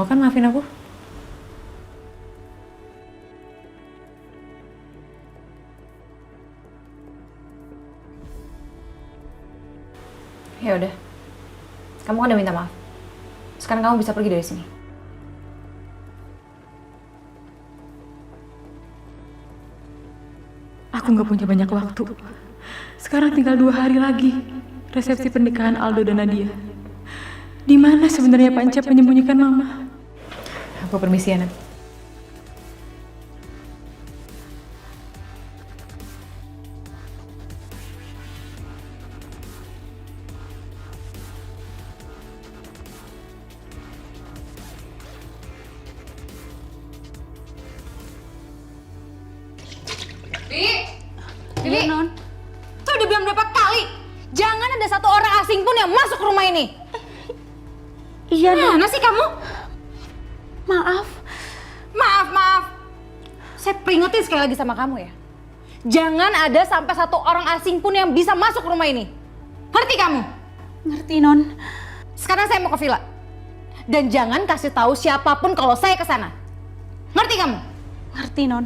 mau kan maafin aku? Ya udah. Kamu kan udah minta maaf. Sekarang kamu bisa pergi dari sini. Aku nggak punya banyak waktu. Sekarang tinggal 2 hari lagi. Resepsi pernikahan Aldo dan Nadia. Di mana sebenarnya Pak Encep menyembunyikan Mama? Aku permisi ya, Nat. Bibi, saya udah bilang berapa kali, jangan ada satu orang asing pun yang masuk rumah ini. Iya, Mana sih kamu? Maaf. Maaf. Saya peringetin sekali lagi sama kamu ya. Jangan ada sampai satu orang asing pun yang bisa masuk rumah ini. Ngerti kamu? Ngerti, Non. Sekarang saya mau ke villa. Dan jangan kasih tahu siapapun kalau saya ke sana. Ngerti kamu? Ngerti, Non.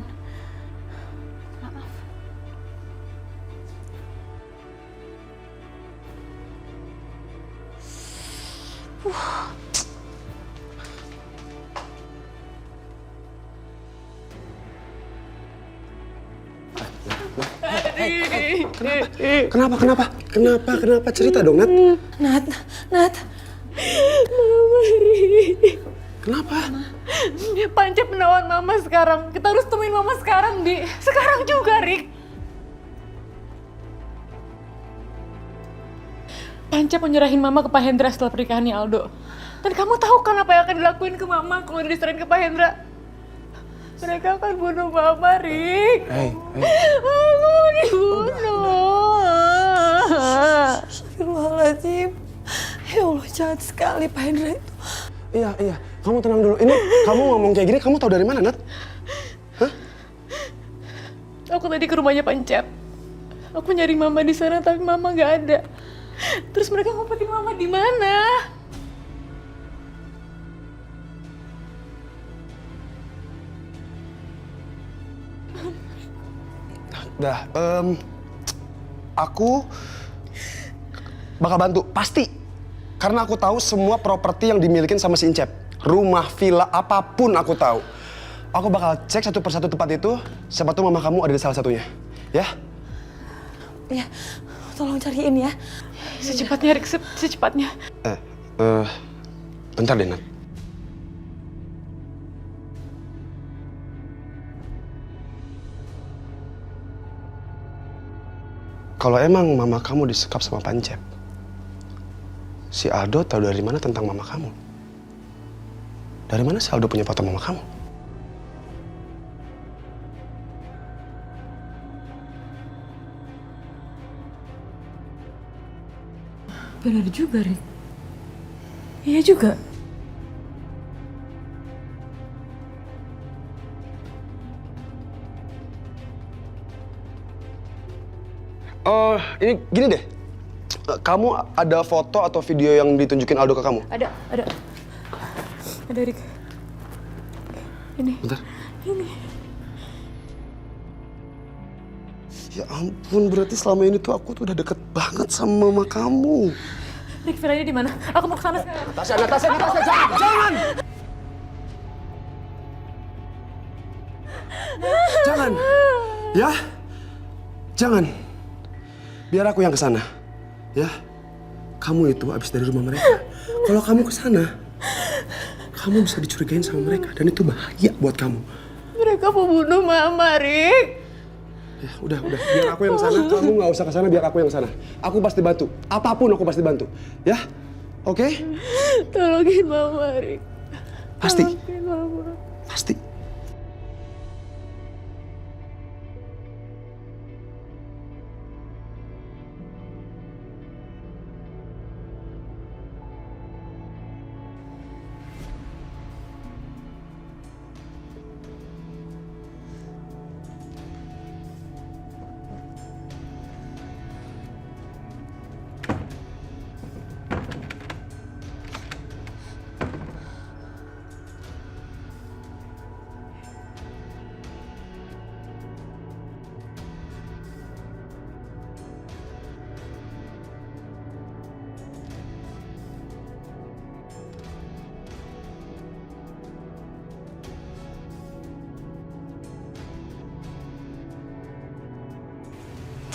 Kenapa? Cerita dong, Nat. Nat. Kenapa? Pak Encep menawan Mama sekarang. Kita harus temuin Mama sekarang, Di. Sekarang juga, Rik. Pak Encep mau nyerahin Mama ke Pak Hendra setelah pernikahannya Aldo. Dan kamu tahu kan apa yang akan dilakuin ke Mama kalau diserahin ke Pak Hendra? Mereka akan bunuh Mama, Rik. Hey. Aku dibunuh. Astagfirullahaladzim. Ya Allah, jahat sekali Pak Hendra itu. Iya. Kamu tenang dulu. Ini kamu ngomong kayak gini, kamu tahu dari mana, Nat? Hah? Aku tadi ke rumahnya Pak Encep. Aku nyari Mama di sana, tapi Mama nggak ada. Terus mereka ngumpetin Mama di mana? Dah, aku bakal bantu, pasti. Karena aku tahu semua properti yang dimilikin sama si Incep. Rumah, villa, apapun aku tahu. Aku bakal cek satu persatu tempat itu, siapa tahu mama kamu ada di salah satunya. Ya? Ya, tolong cariin ya. Secepatnya, Rik, secepatnya. Bentar deh, Nat. Kalau emang mama kamu disekap sama Pak Encep, si Aldo tahu dari mana tentang mama kamu? Dari mana si Aldo punya foto mama kamu? Benar juga, Rik. Iya juga. Ini gini deh. Kamu ada foto atau video yang ditunjukin Aldo ke kamu? Ada. Ada, Rik. Ini. Bentar. Ini. Ya ampun, berarti selama ini tuh aku tuh udah deket banget sama mama kamu. Rik, villanya di mana? Aku mau ke sana sekarang. Natasha, jangan! Jangan! Ya? Jangan. Biar aku yang kesana. Ya? Kamu itu abis dari rumah mereka. Kalau kamu kesana, kamu bisa dicurigain sama mereka. Dan itu bahaya buat kamu. Mereka mau bunuh Mama, Rik. Ya, udah. Biar aku yang kesana. Kamu nggak usah kesana, biar aku yang kesana. Aku pasti bantu. Apapun aku pasti bantu. Ya? Oke? Tolongin Mama, Rik. Pasti. Tolongin Mama. Pasti.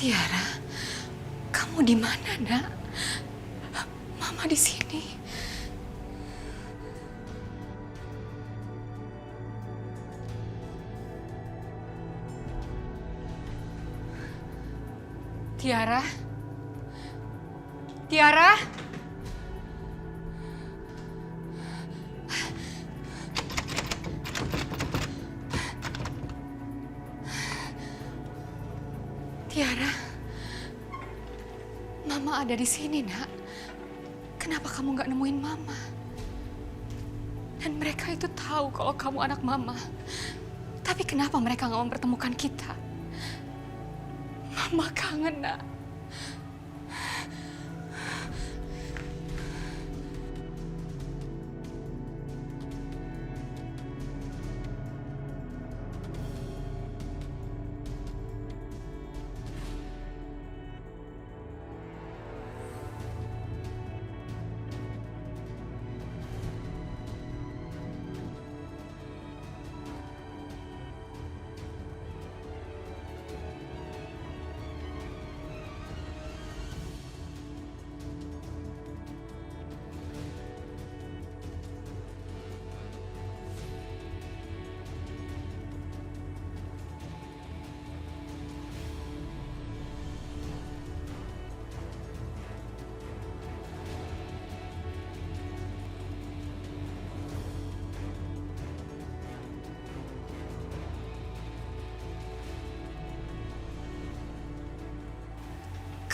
Tiara, kamu di mana, Nak? Mama di sini. Tiara? Tiara? Tiara? Mama ada di sini, Nak. Kenapa kamu nggak nemuin Mama? Dan mereka itu tahu kalau kamu anak Mama. Tapi kenapa mereka nggak mempertemukan kita? Mama kangen, Nak.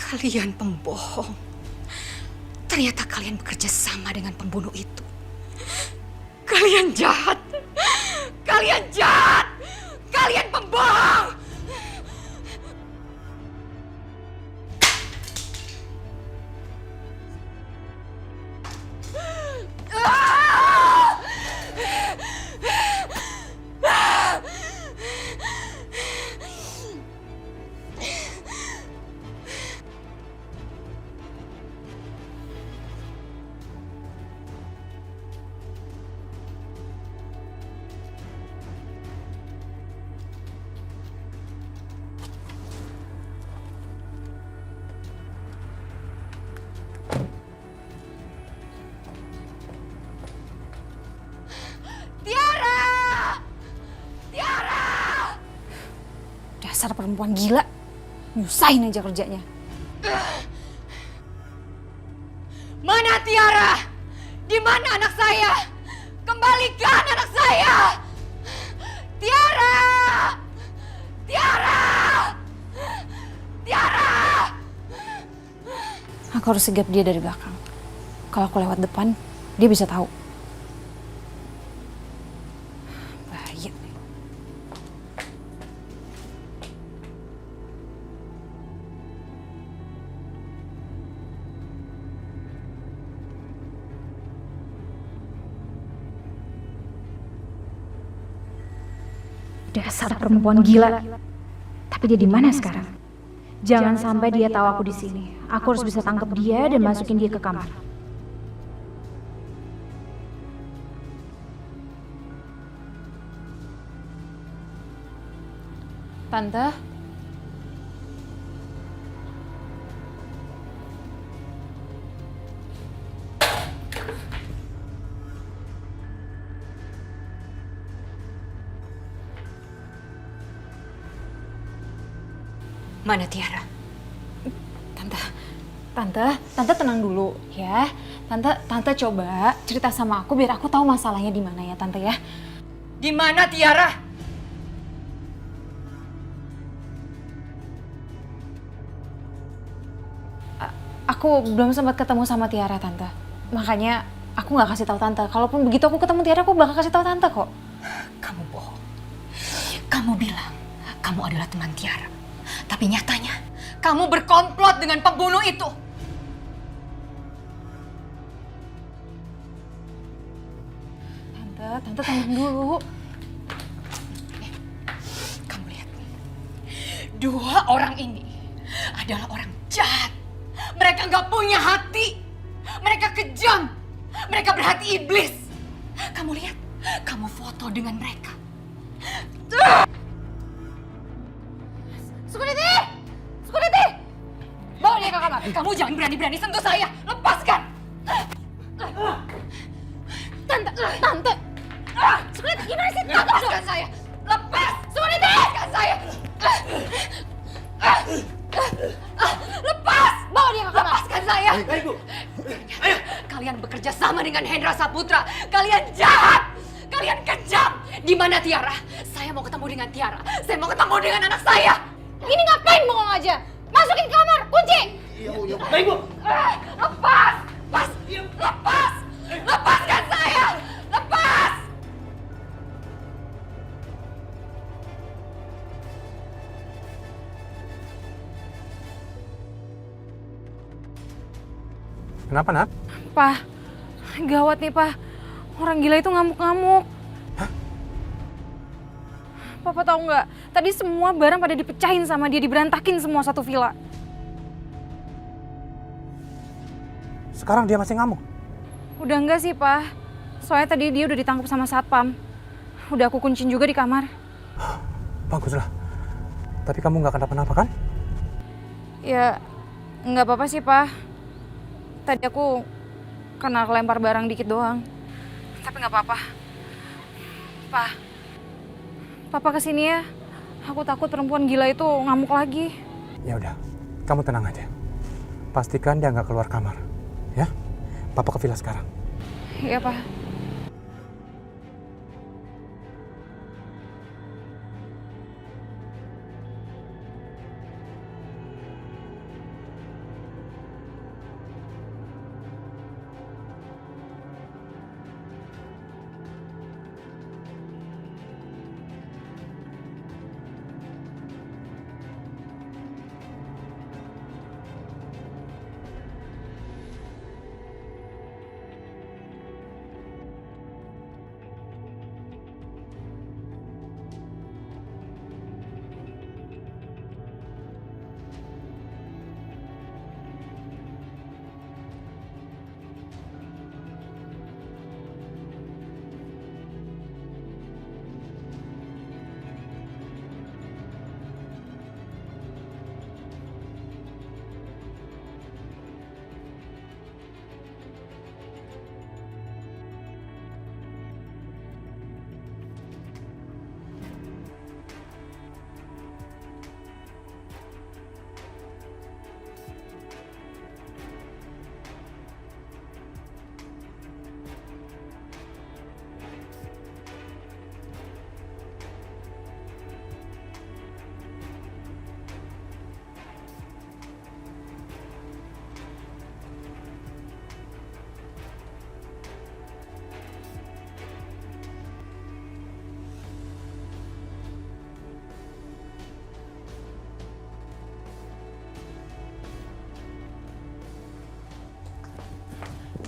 Kalian pembohong. Ternyata kalian bekerja sama dengan pembunuh itu. Kalian jahat. Kalian jahat. Kalian pembohong. Dasar perempuan gila, nyusahin aja kerjanya. Mana Tiara? Di mana anak saya? Kembalikan anak saya! Tiara! Tiara! Tiara! Aku harus sigap dia dari belakang. Kalau aku lewat depan, dia bisa tahu. Bahaya. Dasar perempuan gila. Tapi dia di mana sekarang? Jangan sampai dia tahu aku di sini. Aku harus bisa tangkap dia dan masukin dia ke kamar. Tante? Mana Tiara? Tante tenang dulu ya. Tante coba cerita sama aku biar aku tahu masalahnya di mana ya, Tante ya. Di mana Tiara? Aku belum sempat ketemu sama Tiara, Tante. Makanya aku nggak kasih tahu Tante. Kalaupun begitu aku ketemu Tiara, aku bakal kasih tahu Tante kok. Kamu bohong. Kamu bilang kamu adalah teman Tiara. Tapi nyatanya, kamu berkomplot dengan pembunuh itu. Tante tenang dulu. Kamu lihat, dua orang ini adalah orang jahat. Mereka nggak punya hati. Mereka kejam. Mereka berhati iblis. Kamu lihat, kamu foto dengan mereka. Security! Security! Kamu jangan berani-berani sentuh saya. Lepaskan. Tante. Sulit, gimana sih? Lepaskan saya. Lepas. Sulit, lepaskan saya. Lepas. Bawa dia ke kamar. Lepaskan saya. Ayo, Bu. Ayo. Kalian bekerja sama dengan Hendra Saputra. Kalian jahat. Kalian kejam. Di mana Tiara? Saya mau ketemu dengan Tiara. Saya mau ketemu dengan anak saya. Ini ngapain bengong aja? Masukin ke kamar, kunci! Iya, Bu. Baik, Bu. Lepas. Lepas. Lepaskan saya. Lepas. Kenapa, Nat? Pak, gawat nih, Pak. Orang gila itu ngamuk-ngamuk. Papa tahu nggak? Tadi semua barang pada dipecahin sama dia, diberantakin semua satu villa. Sekarang dia masih ngamuk. Udah enggak sih, Pak. Soalnya tadi dia udah ditangkap sama satpam. Udah aku kuncin juga di kamar. Baguslah. Tapi kamu nggak kenapa-napa kan? Ya, nggak apa-apa sih, Pak. Tadi aku kena kelempar barang dikit doang. Tapi nggak apa-apa. Pak, Papa kesini ya. Aku takut perempuan gila itu ngamuk lagi. Ya udah, kamu tenang aja. Pastikan dia nggak keluar kamar, ya. Papa ke villa sekarang. Iya, Pak.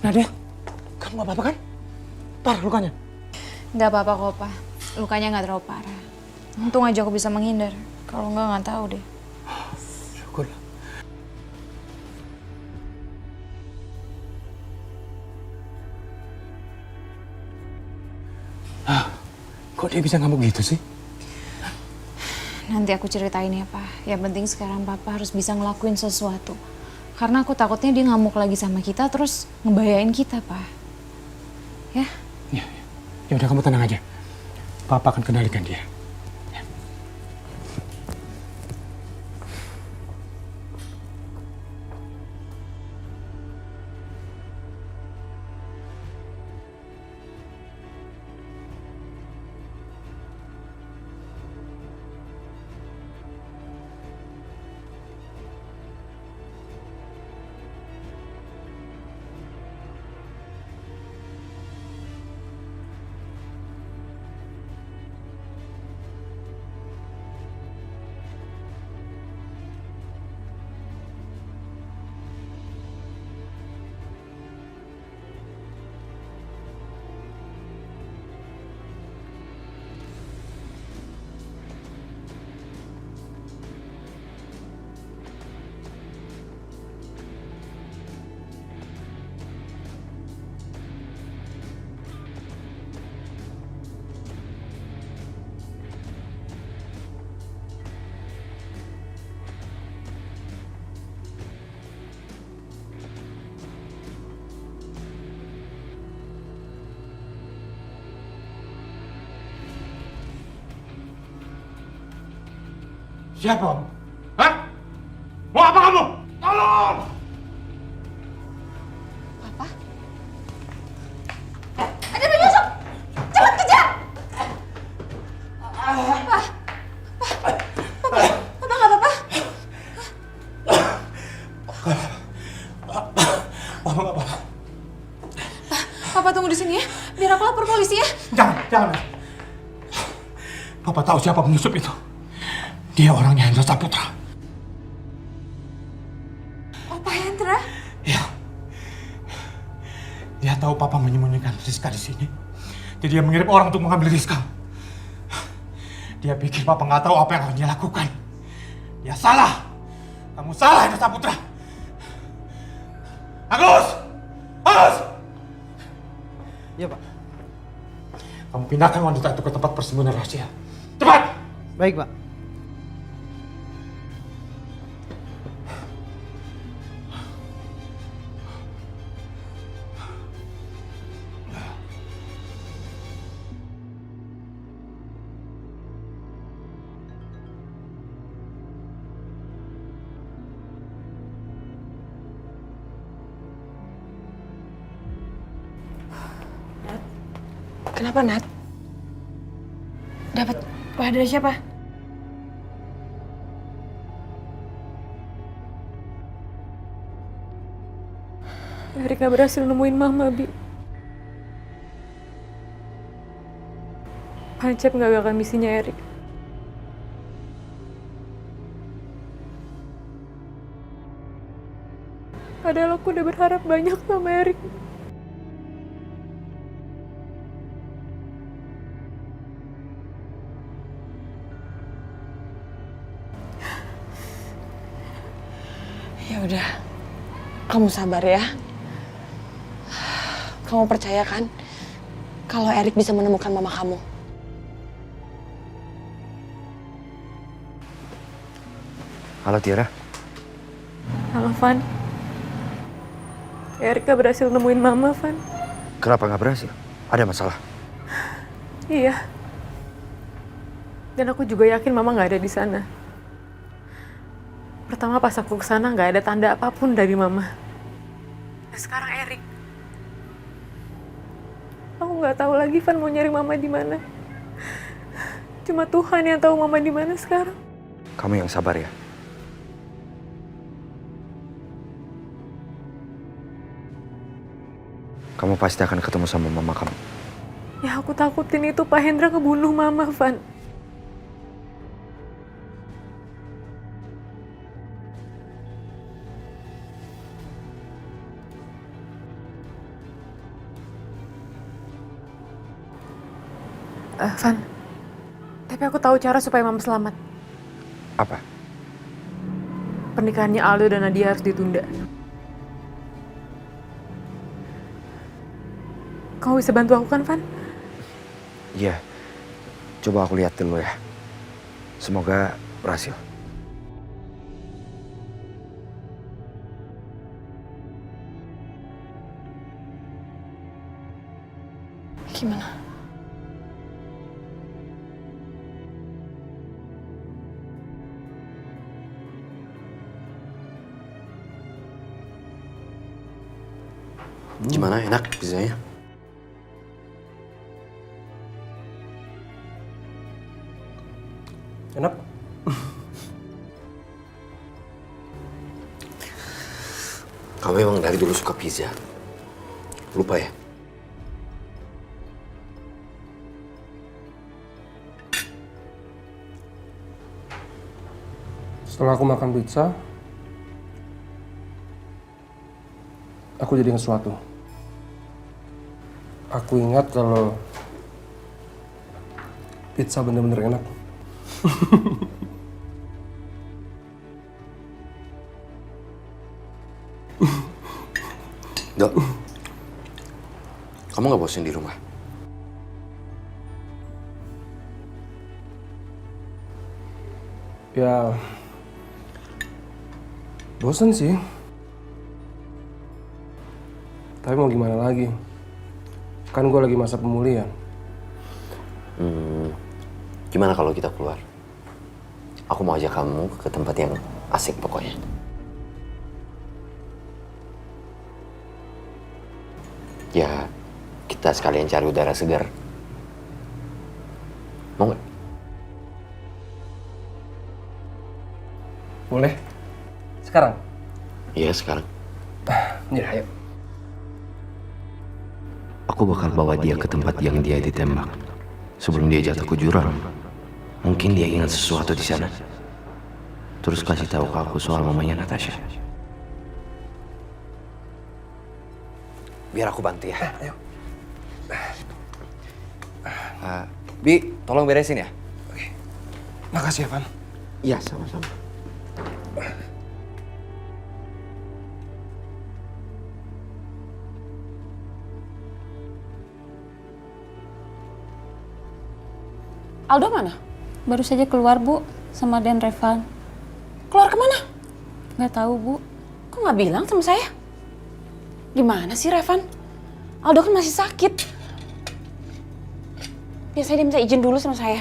Nadia, kamu nggak apa-apa kan? Parah lukanya? Nggak apa-apa kok, Pak. Lukanya nggak terlalu parah. Untung aja aku bisa menghindar. Kalau nggak tahu deh. Syukurlah. Kok dia bisa ngamuk gitu sih? Nanti aku ceritain ya, Pak. Yang penting sekarang Papa harus bisa ngelakuin sesuatu. Karena aku takutnya dia ngamuk lagi sama kita terus ngebayain kita, Pak. Ya? Ya, ya udah kamu tenang aja. Papa akan kendalikan dia. Siapa kamu? Hah? Mau apa kamu? Tolong! Papa? Ada penyusup! Cepat kejar! Papa nggak apa-apa? Papa nggak apa-apa. Papa tunggu di sini ya, biar aku lapor polisi ya. Jangan. Papa tahu siapa penyusup itu. Dia orangnya Hendra Saputra. Oh, Pak Hendra? Iya. Dia tahu Papa menyembunyikan Rizka di sini. Jadi dia mengirim orang untuk mengambil Rizka. Dia pikir Papa nggak tahu apa yang akan dia lakukan. Dia salah. Kamu salah, Hendra Saputra. Agus! Iya, Pak. Kamu pindahkan wanita itu ke tempat persembunyian rahasia. Cepat! Baik, Pak. Kenapa, Nat? Dapat wah dari siapa? Erik gak berhasil nemuin Mama, Bi. Pancep gak gagal misinya Erik. Padahal aku udah berharap banyak sama Erik. Ya udah, kamu sabar ya. Kamu percaya kan kalau Erik bisa menemukan mama kamu? Halo Tiara. Halo, Van. Erik gak berhasil nemuin Mama, Van. Kenapa nggak berhasil? Ada masalah? Iya. Dan aku juga yakin Mama gak ada di sana. Pertama pas aku kesana gak ada tanda apapun dari Mama. Nah, sekarang Erik. Aku nggak tahu lagi Van mau nyari Mama di mana. Cuma Tuhan yang tahu Mama di mana sekarang. Kamu yang sabar ya. Kamu pasti akan ketemu sama mama kamu. Ya aku takutin itu Pak Hendra kebunuh Mama, Van. Van, tapi aku tahu cara supaya Mama selamat. Apa? Pernikahannya Aldo dan Nadia harus ditunda. Kamu bisa bantu aku kan, Van? Iya. Coba aku lihat dulu ya. Semoga berhasil. Gimana? Gimana, enak pizzanya? Enak? Kamu emang dari dulu suka pizza? Lupa ya? Setelah aku makan pizza, aku jadi ingat sesuatu. Aku ingat kalau pizza bener-bener enak. Dok, kamu nggak bosan di rumah? Ya, bosan sih. Tapi mau gimana lagi? Kan gue lagi masa pemulihan. Gimana kalau kita keluar? Aku mau ajak kamu ke tempat yang asik pokoknya. Ya, kita sekalian cari udara segar. Mau nggak? Boleh? Sekarang? Iya, sekarang. Ya, ayo. Aku bakal bawa dia ke tempat yang dia ditembak. Sebelum dia jatuh ke jurang, mungkin dia ingat sesuatu di sana. Terus kasih tahu ke aku soal mamanya Natasha. Biar aku bantu ya. Ayo. Bi, tolong beresin ya. Makasih ya, Van. Iya, sama-sama. Aldo mana? Baru saja keluar, Bu, sama Dan Revan. Keluar kemana? Nggak tahu, Bu. Kok nggak bilang sama saya? Gimana sih, Revan? Aldo kan masih sakit. Biasanya dia minta izin dulu sama saya.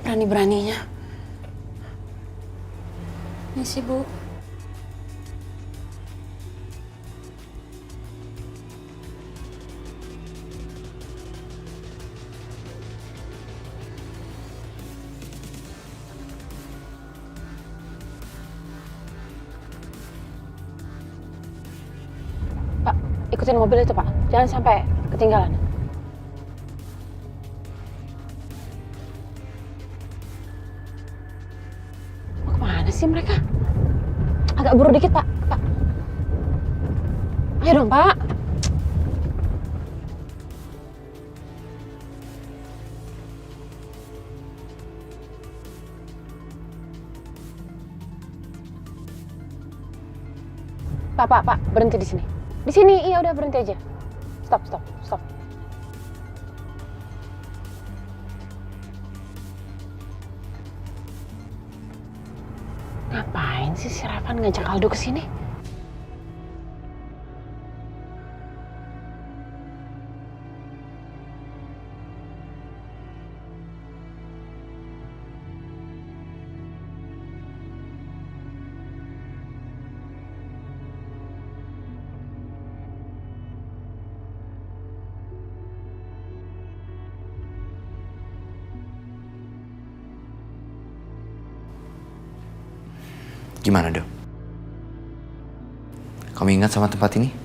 Berani-beraninya. Misi, Bu. Pak, ikutin mobil itu, Pak. Jangan sampai ketinggalan. Mau kemana sih mereka? Agak buru dikit, Pak. Pak. Ayo dong, Pak. Pak, berhenti di sini. Di sini, iya udah berhenti aja. Stop. Ngapain sih si Revan ngajak Aldo ke sini? Gimana, Dok? Kamu ingat sama tempat ini?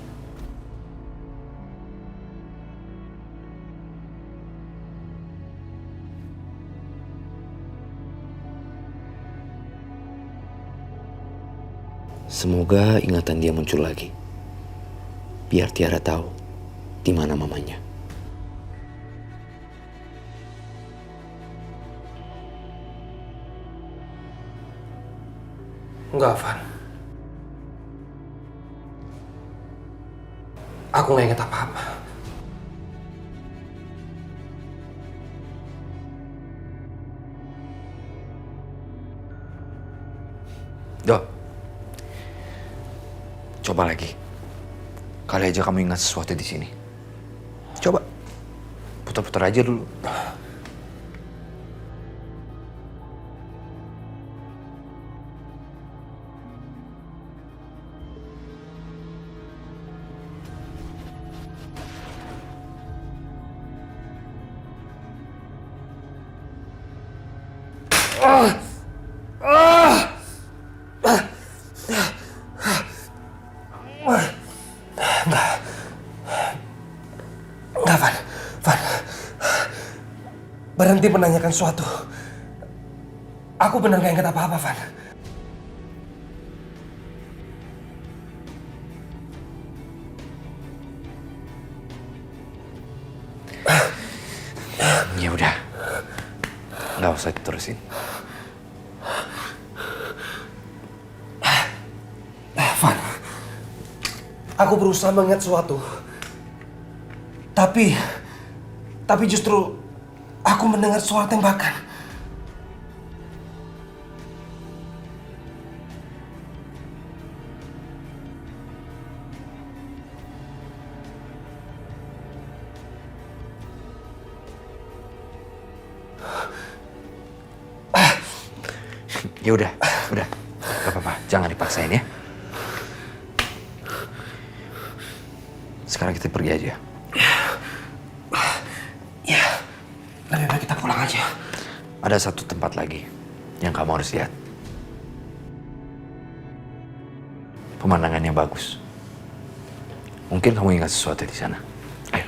Semoga ingatan dia muncul lagi. Biar Tiara tahu di mana mamanya. Enggak, Van. Aku nggak ingat apa-apa. Dok, coba lagi. Kali aja kamu ingat sesuatu di sini. Coba, putar-putar aja dulu. Enggak, Van. Berhenti menanyakan sesuatu. Aku benar nggak ingat apa-apa, Van. Ya udah, nggak usah diterusin. Van, aku berusaha mengingat sesuatu. Tapi justru aku mendengar suara tembakan. Ya udah. Gak apa-apa, jangan dipaksain ya. Sekarang kita pergi aja. Ya, lebih baik kita pulang aja. Ada satu tempat lagi yang kamu harus lihat. Pemandangannya bagus. Mungkin kamu ingat sesuatu di sana. Ayo.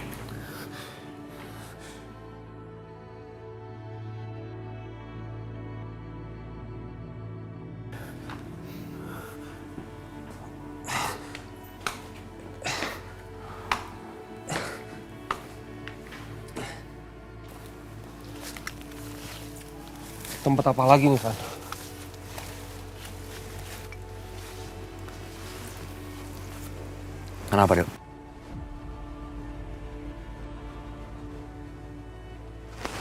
Tempat apa lagi nih, Van? Kenapa, Dok?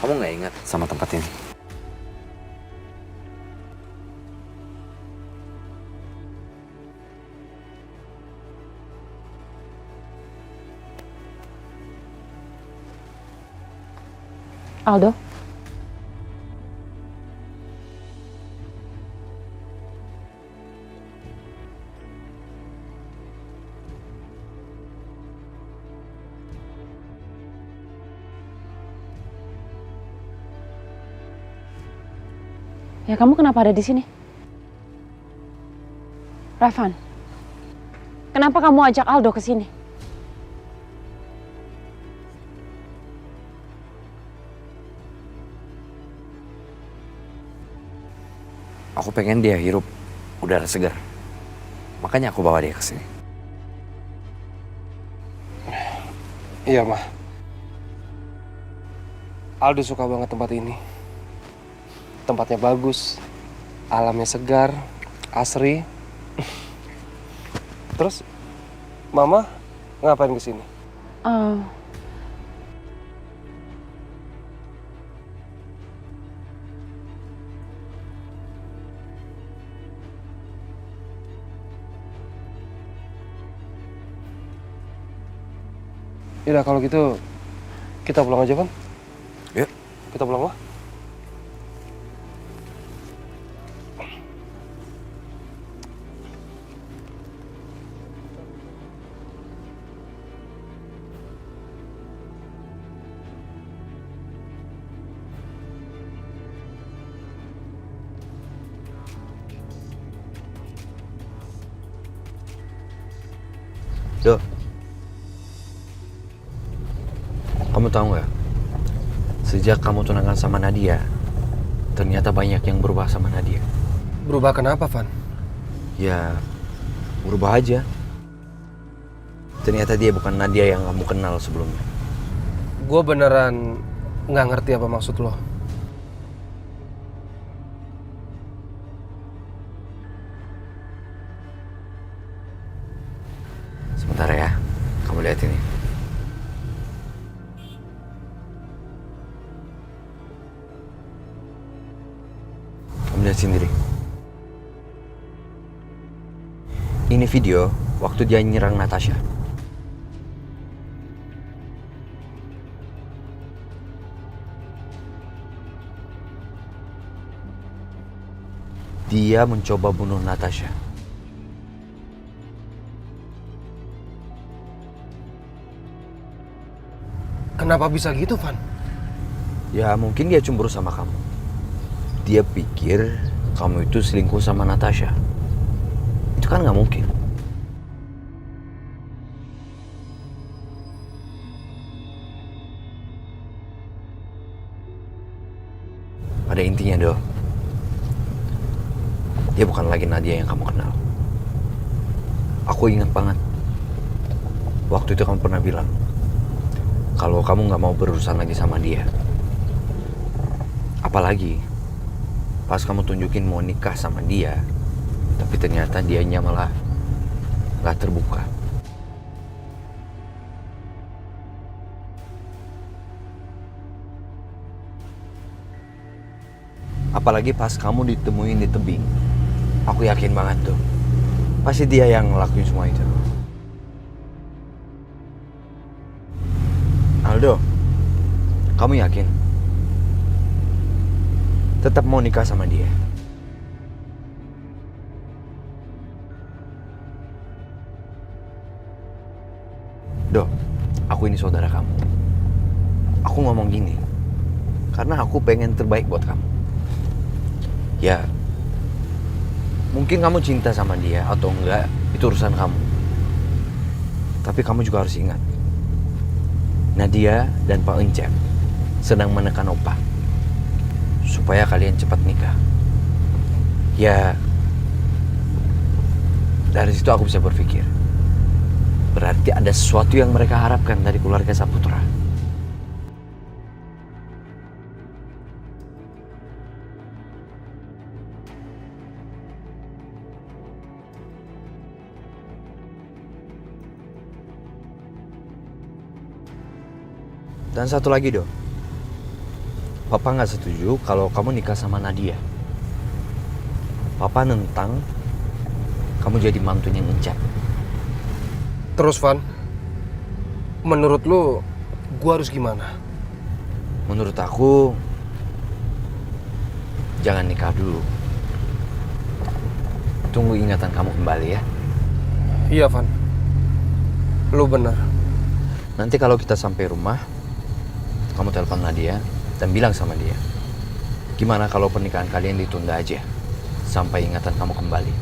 Kamu nggak ingat sama tempat ini? Aldo? Ya kamu kenapa ada di sini? Ravan, kenapa kamu ajak Aldo ke sini? Aku pengen dia hirup udara segar. Makanya aku bawa dia ke sini. Iya, Ma. Aldo suka banget tempat ini. Tempatnya bagus, alamnya segar, asri. Terus, Mama ngapain ke sini? Yaudah kalau gitu kita pulang aja, Bang. Yuk. Kita pulang, Ma. Dok, kamu tahu nggak? Sejak kamu tunangan sama Nadia, ternyata banyak yang berubah sama Nadia. Berubah kenapa, Van? Ya, berubah aja. Ternyata dia bukan Nadia yang kamu kenal sebelumnya. Gue beneran nggak ngerti apa maksud lo. Sebentar ya, kamu lihat ini. Kamu lihat sendiri. Ini video waktu dia nyerang Natasha. Dia mencoba bunuh Natasha. Kenapa bisa gitu, Van? Ya mungkin dia cemburu sama kamu. Dia pikir kamu itu selingkuh sama Natasha. Itu kan nggak mungkin. Pada intinya, Do, dia bukan lagi Nadia yang kamu kenal. Aku ingat banget. Waktu itu kamu pernah bilang kalau kamu nggak mau berurusan lagi sama dia. Apalagi pas kamu tunjukin mau nikah sama dia, tapi ternyata dianya malah nggak terbuka. Apalagi pas kamu ditemuin di tebing. Aku yakin banget tuh, pasti dia yang ngelakuin semua itu. Aldo, kamu yakin? Tetap mau nikah sama dia? aku ini saudara kamu. Aku ngomong gini karena aku pengen terbaik buat kamu. Ya, mungkin kamu cinta sama dia atau enggak, itu urusan kamu. Tapi kamu juga harus ingat, Nadia dan Pak Encep sedang menekan Opa supaya kalian cepat nikah. Ya, dari situ aku bisa berpikir, berarti ada sesuatu yang mereka harapkan dari keluarga Saputra. Dan satu lagi, Dok. Papa nggak setuju kalau kamu nikah sama Nadia. Papa nentang kamu jadi mantunya Encep. Terus Van, menurut lu gua harus gimana? Menurut aku, jangan nikah dulu. Tunggu ingatan kamu kembali ya. Iya Van, lu benar. Nanti kalau kita sampai rumah, kamu telepon Nadia dan bilang sama dia, gimana kalau pernikahan kalian ditunda aja sampai ingatan kamu kembali.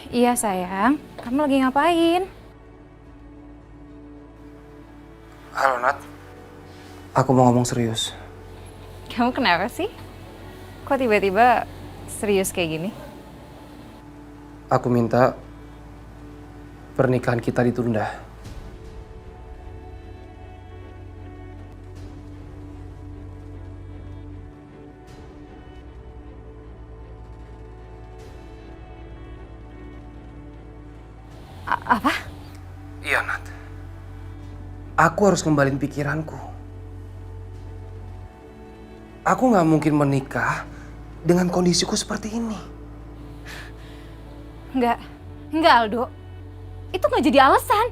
Iya sayang, kamu lagi ngapain? Halo Nat, aku mau ngomong serius. Kamu kenapa sih? Kok tiba-tiba serius kayak gini? Aku minta pernikahan kita ditunda. Apa? Iya Nat, aku harus kembaliin pikiranku. Aku nggak mungkin menikah dengan kondisiku seperti ini. Enggak Aldo. Itu nggak jadi alasan.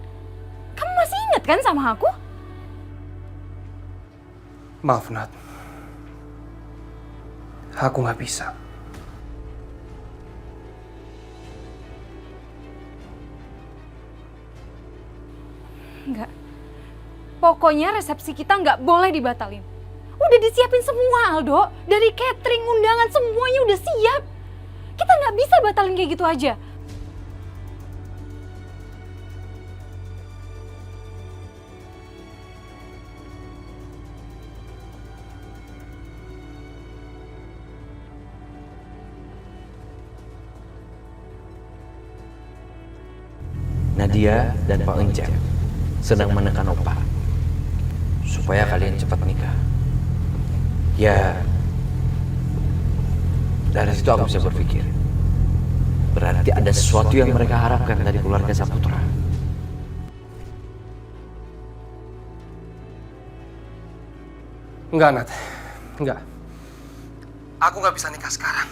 Kamu masih ingat kan sama aku? Maaf Nat, aku nggak bisa. Enggak. Pokoknya resepsi kita nggak boleh dibatalin. Udah disiapin semua Aldo. Dari catering, undangan, semuanya udah siap. Kita nggak bisa batalin kayak gitu aja. Nadia dan Pak Encep sedang menekan Opa supaya kalian cepat nikah. Ya, dari situ aku bisa berpikir, berarti ada sesuatu yang mereka harapkan dari keluarga Saputra. Enggak Nat, enggak. Aku nggak bisa nikah sekarang.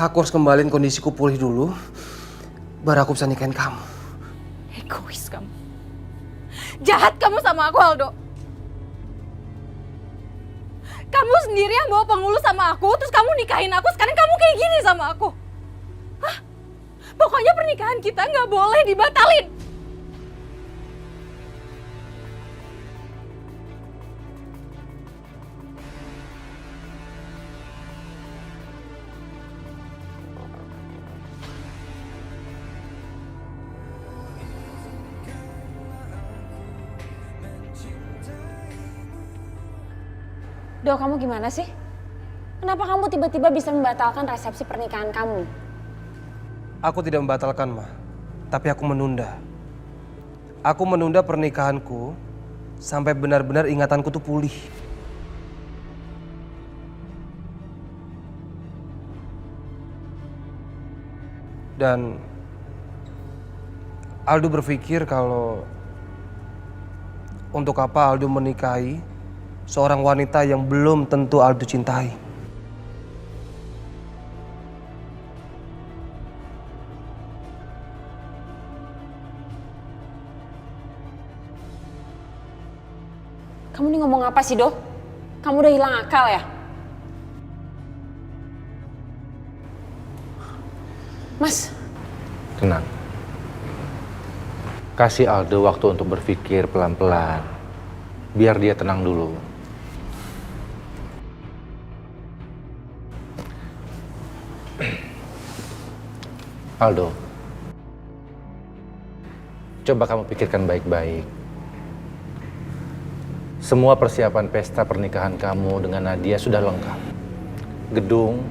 Aku harus kembaliin kondisiku pulih dulu, baru aku bisa nikahin kamu. Egois kamu. Jahat kamu sama aku Aldo. Kamu sendiri yang bawa penghulu sama aku, terus kamu nikahin aku, sekarang kamu kayak gini sama aku. Hah? Pokoknya pernikahan kita nggak boleh dibatalin. Dok, kamu gimana sih? Kenapa kamu tiba-tiba bisa membatalkan resepsi pernikahan kamu? Aku tidak membatalkan, Ma. Tapi aku menunda. Aku menunda pernikahanku sampai benar-benar ingatanku tuh pulih. Dan Aldo berpikir kalau untuk apa Aldo menikahi seorang wanita yang belum tentu Aldo cintai. Kamu nih ngomong apa sih, Do? Kamu udah hilang akal ya? Mas, Tenang. Kasih Aldo waktu untuk berpikir pelan-pelan. Biar dia tenang dulu. Aldo, coba kamu pikirkan baik-baik. Semua persiapan pesta pernikahan kamu dengan Nadia sudah lengkap. Gedung,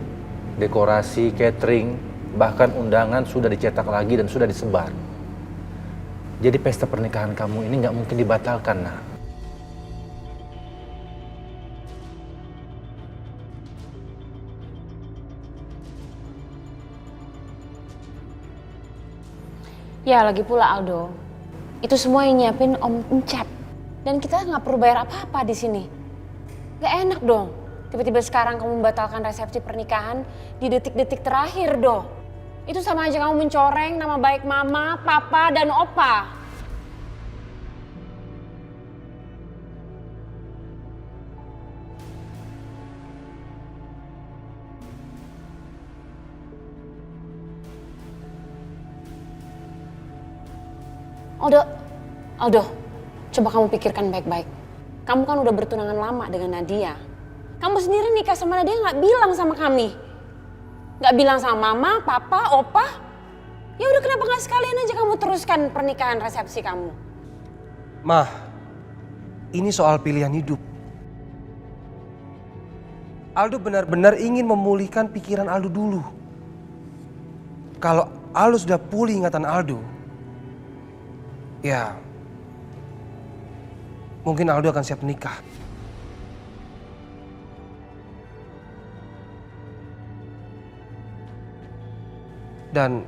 dekorasi, catering, bahkan undangan sudah dicetak lagi dan sudah disebar. Jadi pesta pernikahan kamu ini nggak mungkin dibatalkan, nak. ya lagi pula Aldo, itu semua yang nyiapin Om Encap. Dan kita nggak perlu bayar apa-apa di sini. Gak enak dong, tiba-tiba sekarang kamu membatalkan resepsi pernikahan di detik-detik terakhir, Do. Itu sama aja kamu mencoreng nama baik Mama, Papa, dan Opa. Aldo, coba kamu pikirkan baik-baik. Kamu kan udah bertunangan lama dengan Nadia. Kamu sendiri nikah sama Nadia nggak bilang sama kami. Nggak bilang sama Mama, Papa, Opa. Ya udah, kenapa nggak sekalian aja kamu teruskan pernikahan resepsi kamu? Mah, ini soal pilihan hidup. Aldo benar-benar ingin memulihkan pikiran Aldo dulu. Kalau Aldo sudah pulih ingatan Aldo, ya mungkin Aldo akan siap nikah. Dan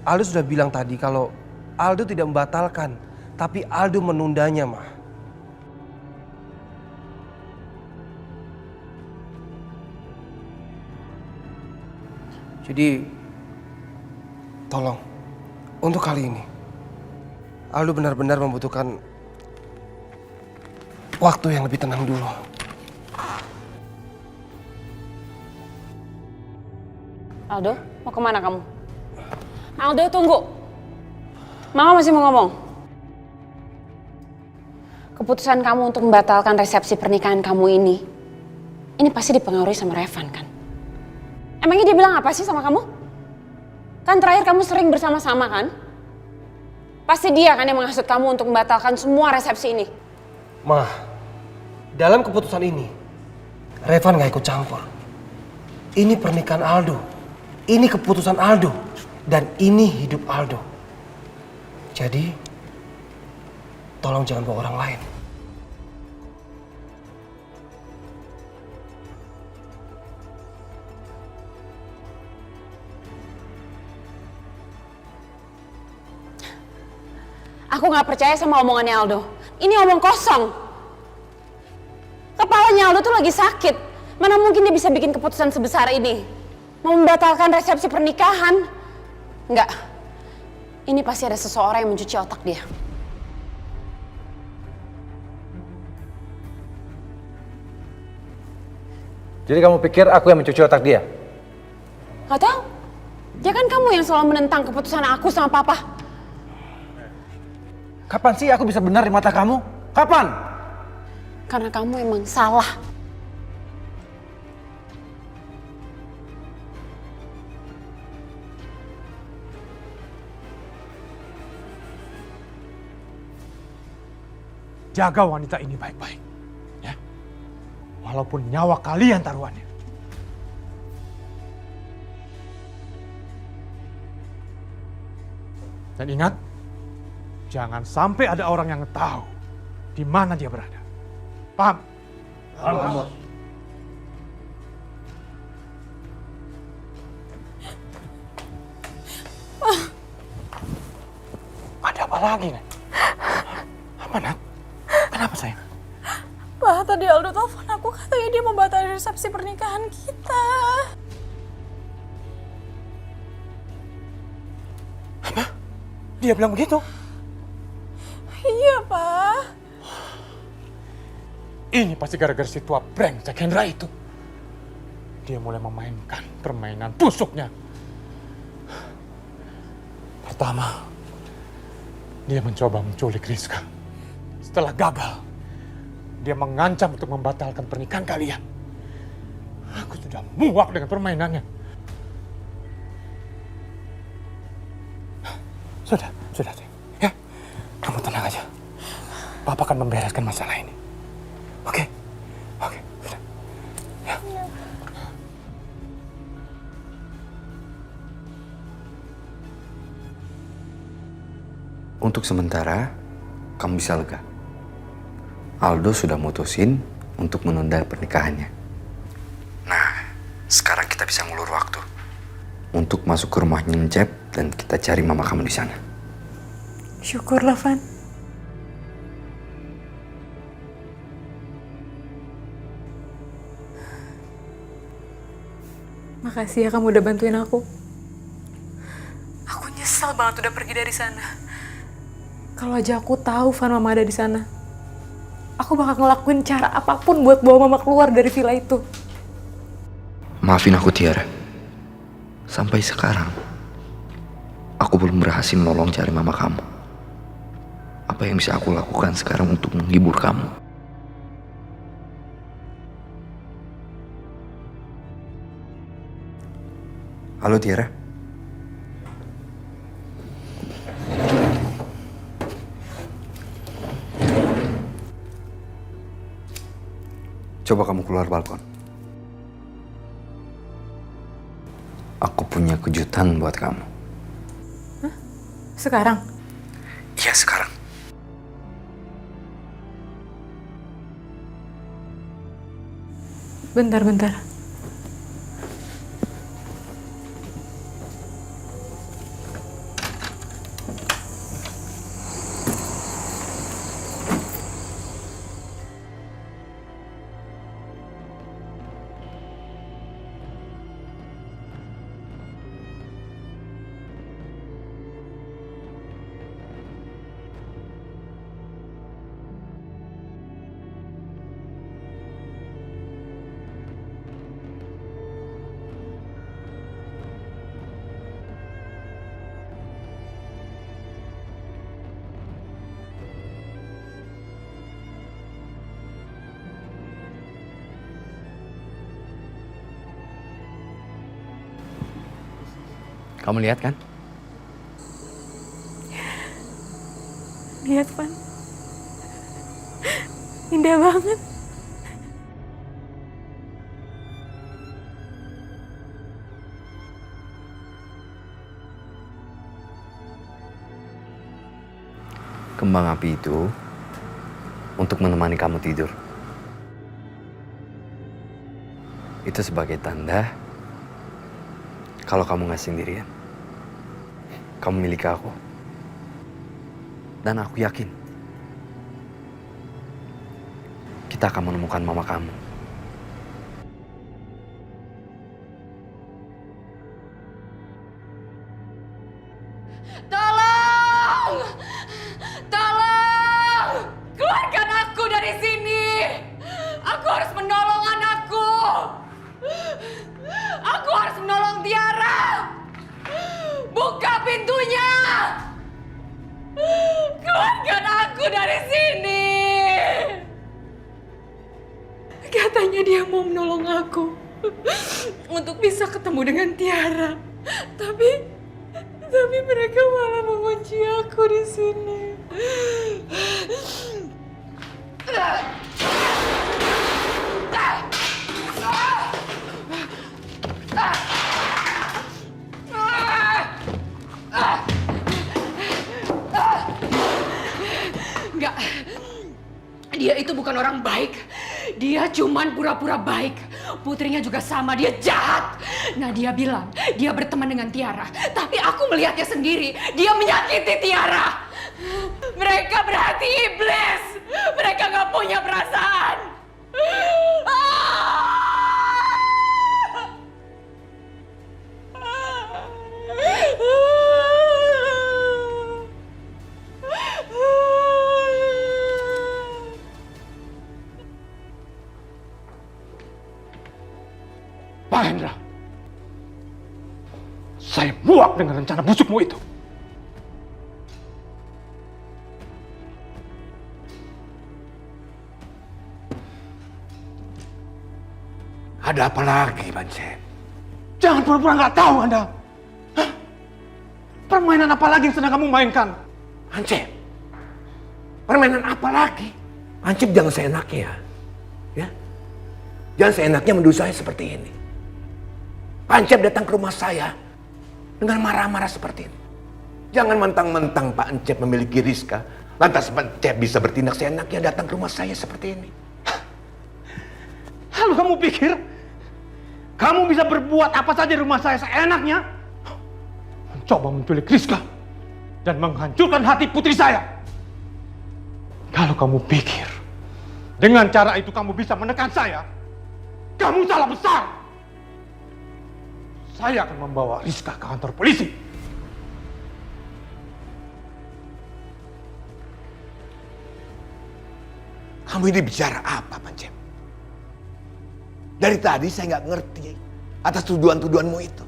Aldo sudah bilang tadi kalau Aldo tidak membatalkan, tapi Aldo menundanya, Mah. Jadi, tolong, untuk kali ini, Aldo benar-benar membutuhkan waktu yang lebih tenang dulu. Aldo, mau kemana kamu? Aldo, tunggu. Mama masih mau ngomong. Keputusan kamu untuk membatalkan resepsi pernikahan kamu ini pasti dipengaruhi sama Revan kan? Emangnya dia bilang apa sih sama kamu? Kan terakhir kamu sering bersama-sama kan? Pasti dia kan yang menghasut kamu untuk membatalkan semua resepsi ini. Mah, dalam keputusan ini, Revan gak ikut campur. Ini pernikahan Aldo. Ini keputusan Aldo. Dan ini hidup Aldo. Jadi, tolong jangan bawa orang lain. Aku gak percaya sama omongannya Aldo. Ini omong kosong. Kepalanya Aldo tuh lagi sakit. Mana mungkin dia bisa bikin keputusan sebesar ini? Mau membatalkan resepsi pernikahan? Enggak. Ini pasti ada seseorang yang mencuci otak dia. Jadi kamu pikir aku yang mencuci otak dia? Gak tahu. Ya kan kamu yang selalu menentang keputusan aku sama Papa. Kapan sih aku bisa benar di mata kamu? Kapan? Karena kamu emang salah. Jaga wanita ini baik-baik. Ya. Walaupun nyawa kalian taruhannya. Dan ingat, jangan sampai ada orang yang tahu di mana dia berada. Paham? Paham. lagi, Nak? Apa, Nak? Kenapa, sayang? Pak, tadi Aldo telepon aku, katanya dia mau batalin resepsi pernikahan kita. Apa? Dia bilang begitu? Iya, Pak. Ini pasti gara-gara si tua brengsek Hendra itu. Dia mulai memainkan permainan busuknya. Pertama, dia mencoba menculik Rizka. Setelah gagal, dia mengancam untuk membatalkan pernikahan kalian. Aku sudah muak dengan permainannya. Sudah, sayang. Ya, kamu tenang aja. Papa akan membereskan masalah ini. Oke, sudah. Ya. Untuk sementara, kamu bisa lega. Aldo sudah mutusin untuk menunda pernikahannya. Nah, sekarang kita bisa ngulur waktu untuk masuk ke rumahnya Encep dan kita cari mama kamu di sana. Syukurlah, Van. Makasih ya kamu udah bantuin aku. Aku nyesal banget udah pergi dari sana. Kalau aja aku tahu Van mama ada di sana, aku bakal ngelakuin cara apapun buat bawa mama keluar dari villa itu. Maafin aku, Tiara. Sampai sekarang, aku belum berhasil menolong cari mama kamu. Apa yang bisa aku lakukan sekarang untuk menghibur kamu? Halo, Tiara. Coba kamu keluar balkon. Aku punya kejutan buat kamu. Hah? Sekarang? Iya, sekarang. Bentar. Kamu lihat kan? Lihat, Van. Indah banget. Kembang api itu untuk menemani kamu tidur. Itu sebagai tanda kalau kamu nggak sendirian. Kamu milik aku. Dan aku yakin kita akan menemukan mama kamu. Tolong! Keluarkan aku dari sini! Aku harus menolong anakku! Aku harus menolong Tiara! Buka pintunya! Keluarkan aku dari sini! Katanya dia mau menolong aku untuk bisa ketemu dengan Tiara. Tapi mereka malah mengunci aku di sini. Enggak. Dia itu bukan orang baik. Dia cuman pura-pura baik. Putrinya juga sama, dia jahat. Nadia bilang dia berteman dengan Tiara, tapi aku melihatnya sendiri. Dia menyakiti Tiara. Mereka berhati iblis. Mereka gak punya perasaan. Pak Hendra, saya muak dengan rencana busukmu itu. Ada apa lagi, Pancep? Jangan pura-pura nggak tahu Anda. Hah? Permainan apa lagi yang sedang kamu mainkan? Pancep, permainan apa lagi? Pancep jangan seenaknya, ya. Jangan seenaknya menuduh saya seperti ini. Pancep datang ke rumah saya dengan marah-marah seperti ini. Jangan mentang-mentang Pak Pancep memiliki Rizka, lantas Pancep bisa bertindak seenaknya datang ke rumah saya seperti ini. Lalu kamu pikir kamu bisa berbuat apa saja di rumah saya seenaknya? Mencoba menculik Rizka dan menghancurkan hati putri saya. Kalau kamu pikir dengan cara itu kamu bisa menekan saya, kamu salah besar. Saya akan membawa Rizka ke kantor polisi. Kamu ini bicara apa, Pancep? Dari tadi saya nggak ngerti atas tuduhan-tuduhanmu itu.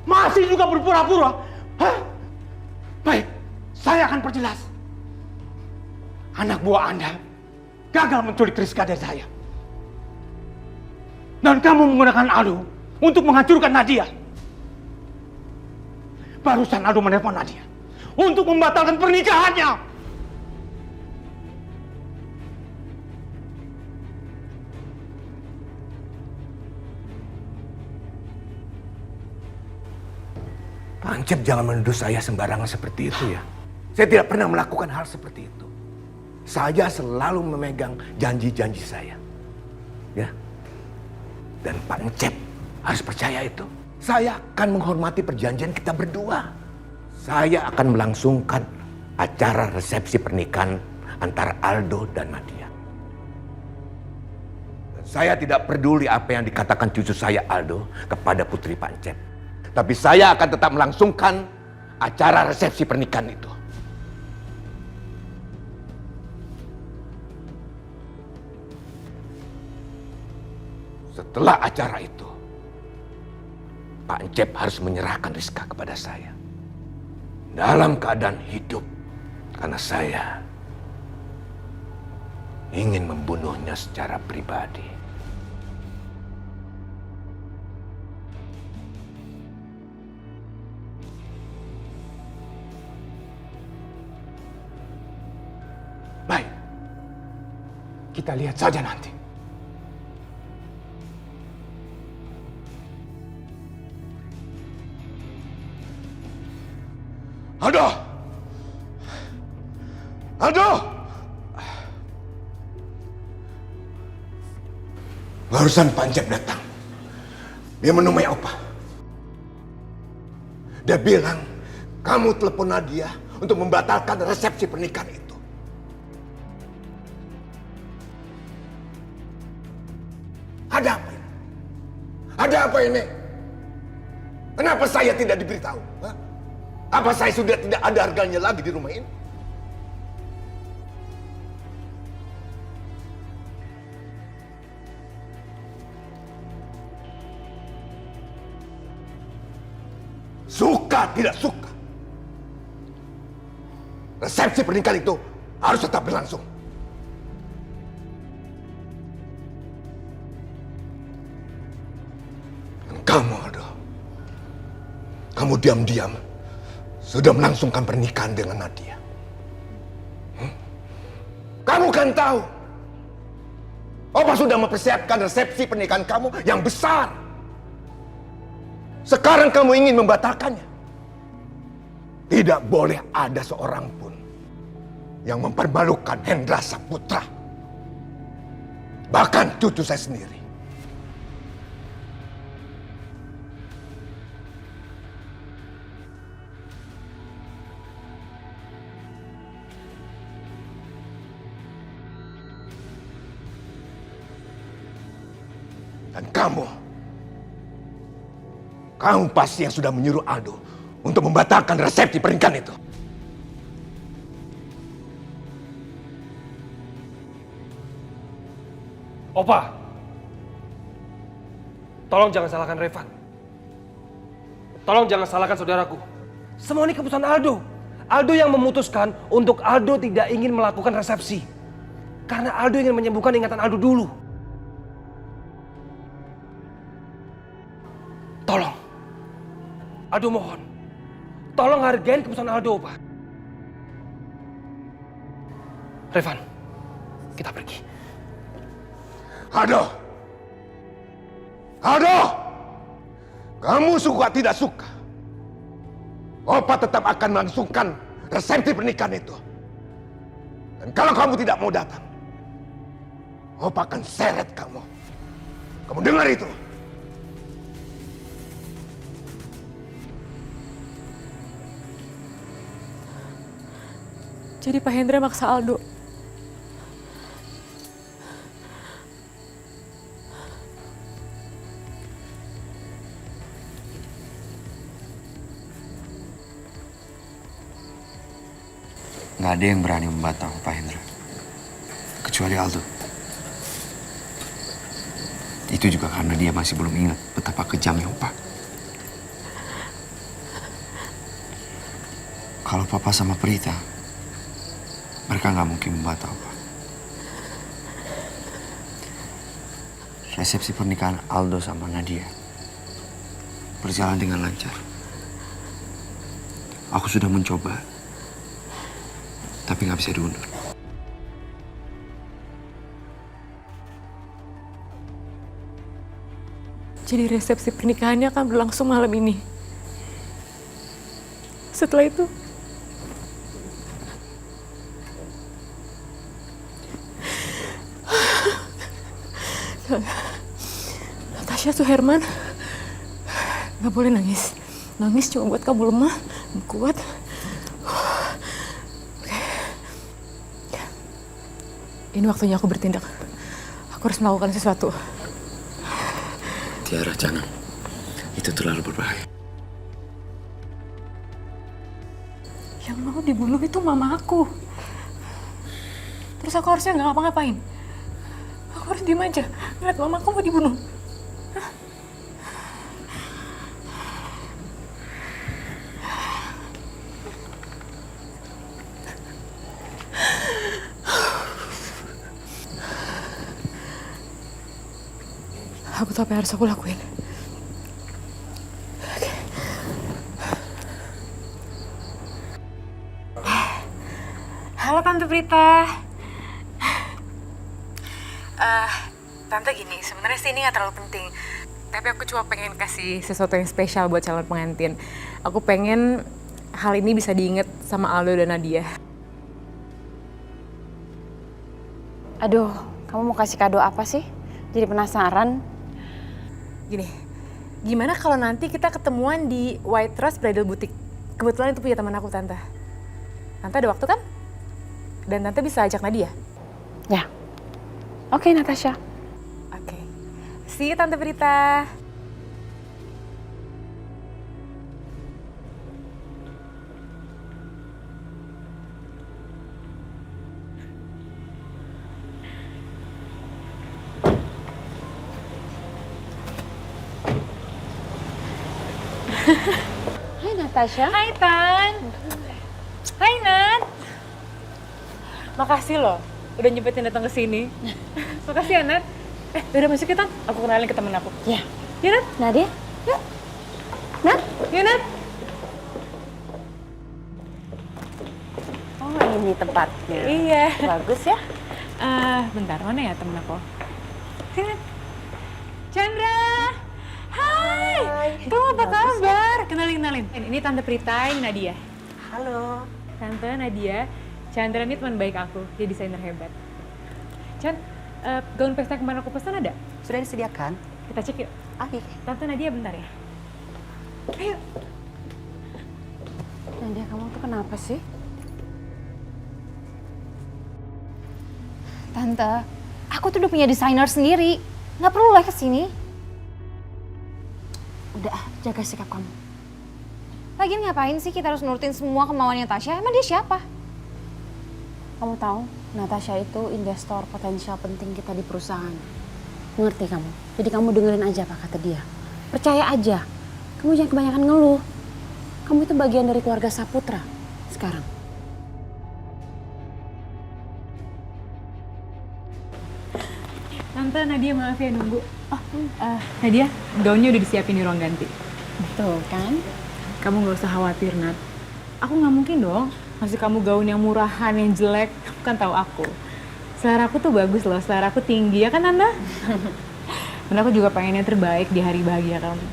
Masih juga berpura-pura? Hah? Baik, saya akan perjelas. Anak buah Anda gagal menculik Rizka dari saya. Dan kamu menggunakan Aldo untuk menghancurkan Nadia. Barusan Aldo menelpon Nadia untuk membatalkan pernikahannya. Pancep jangan menuduh saya sembarangan seperti itu ya. Saya tidak pernah melakukan hal seperti itu. Saya selalu memegang janji-janji saya. Ya. Dan Pancep harus percaya itu. Saya akan menghormati perjanjian kita berdua. Saya akan melangsungkan acara resepsi pernikahan antara Aldo dan Nadia. Saya tidak peduli apa yang dikatakan cucu saya Aldo kepada putri Pancep. Tapi saya akan tetap melangsungkan acara resepsi pernikahan itu. Setelah acara itu, Pak Encep harus menyerahkan Rizka kepada saya. Dalam keadaan hidup, karena saya ingin membunuhnya secara pribadi. Baik, kita lihat saja nanti. Aldo! Aldo! Barusan Pancep datang. Dia menemui Opa. Dia bilang, kamu telepon Nadia untuk membatalkan resepsi pernikahan itu. Ada apa ini? Ada apa ini? Kenapa saya tidak diberitahu? Hah? Apa saya sudah tidak ada harganya lagi di rumah ini? Suka tidak suka, resepsi pernikahan itu harus tetap berlangsung. Kamu, Aldo, kamu diam-diam sudah melangsungkan pernikahan dengan Nadia. Kamu kan tahu, Opa sudah mempersiapkan resepsi pernikahan kamu yang besar. Sekarang kamu ingin membatalkannya. Tidak boleh ada seorang pun yang mempermalukan Hendra Saputra. Bahkan cucu saya sendiri. Dan kamu pasti yang sudah menyuruh Aldo untuk membatalkan resepsi pernikahan itu. Opa, tolong jangan salahkan Revan. Tolong jangan salahkan saudaraku. Semua ini keputusan Aldo. Aldo yang memutuskan untuk Aldo tidak ingin melakukan resepsi. Karena Aldo ingin menyembuhkan ingatan Aldo dulu. Tolong. Aldo mohon. Tolong hargain keputusan Aldo, Pak. Revan, kita pergi. Aldo! Kamu suka tidak suka, Opa tetap akan melangsungkan resepsi pernikahan itu. Dan kalau kamu tidak mau datang, Opa akan seret kamu. Kamu dengar itu? Jadi Pak Hendra maksa Aldo. Nggak ada yang berani membatang Pak Hendra. Kecuali Aldo. Itu juga karena dia masih belum ingat betapa kejamnya Opa. Kalau Papa sama Prita, mereka nggak mungkin membatang Opa. Resepsi pernikahan Aldo sama Nadia berjalan dengan lancar. Aku sudah mencoba, tapi nggak bisa diundur. Jadi resepsi pernikahannya akan berlangsung malam ini. Setelah itu, Natasha Suherman, nggak boleh nangis. Nangis cuma buat kamu lemah, kuat. Ini waktunya aku bertindak. Aku harus melakukan sesuatu. Tiara, jangan. Itu terlalu berbahaya. Yang mau dibunuh itu mama aku. Terus aku harusnya nggak ngapa-ngapain. Aku harus diem aja ngeliat mama aku mau dibunuh. Aku tahu apa yang harus aku lakuin. Halo Tante Prita. Tante gini, sebenarnya sih ini nggak terlalu penting. Tapi aku cuma pengen kasih sesuatu yang spesial buat calon pengantin. Aku pengen hal ini bisa diinget sama Aldo dan Nadia. Aduh, kamu mau kasih kado apa sih? Jadi penasaran. Gini, gimana kalau nanti kita ketemuan di White Rose Bridal Boutique? Kebetulan itu punya teman aku, Tante. Tante ada waktu kan? Dan Tante bisa ajak Nadia. Ya. Oke, Natasha. Oke. See you, Tante Prita. Hai Natasha. Hai, Tan. Hai, Nat. Makasih loh, udah nyempetin datang ke sini. Makasih ya, Nat. Udah masuk ya, Tan. Aku kenalin ke temen aku. Ya. Ya, Nat? Nadia. Yuk. Nat. Ya, Nat? Oh, ini tempatnya. Iya. Bagus ya. Bentar, mana ya temen aku? Sini. Chandra! Hai! Kamu apa kabar? Kenalin. Ini Tante Prita, ini Nadia. Halo. Tante Nadia, Chandra ini teman baik aku, dia desainer hebat. Chan, gaun pesta yang kemarin aku pesan ada? Sudah disediakan? Kita cek yuk. Oke. Tante Nadia bentar ya. Ayo. Nadia, kamu tuh kenapa sih? Tante, aku tuh udah punya desainer sendiri. Nggak perlu lah kesini. Udah, jaga sikap kamu. Lagian ngapain sih kita harus nurutin semua kemauannya Tasya? Emang dia siapa? Kamu tahu, Natasha itu investor potensial penting kita di perusahaan. Ngerti kamu? Jadi kamu dengerin aja apa kata dia. Percaya aja. Kamu jangan kebanyakan ngeluh. Kamu itu bagian dari keluarga Saputra sekarang. Tante Nadia, maaf ya nunggu. Nadia, gaunnya udah disiapin di ruang ganti. Betul kan? Kamu nggak usah khawatir, Nat. Aku nggak mungkin dong ngasih kamu gaun yang murahan, yang jelek. Kamu kan tahu aku. Selera aku tuh bagus loh, selera aku tinggi, ya kan Tante? Dan aku juga pengen yang terbaik di hari bahagia kamu.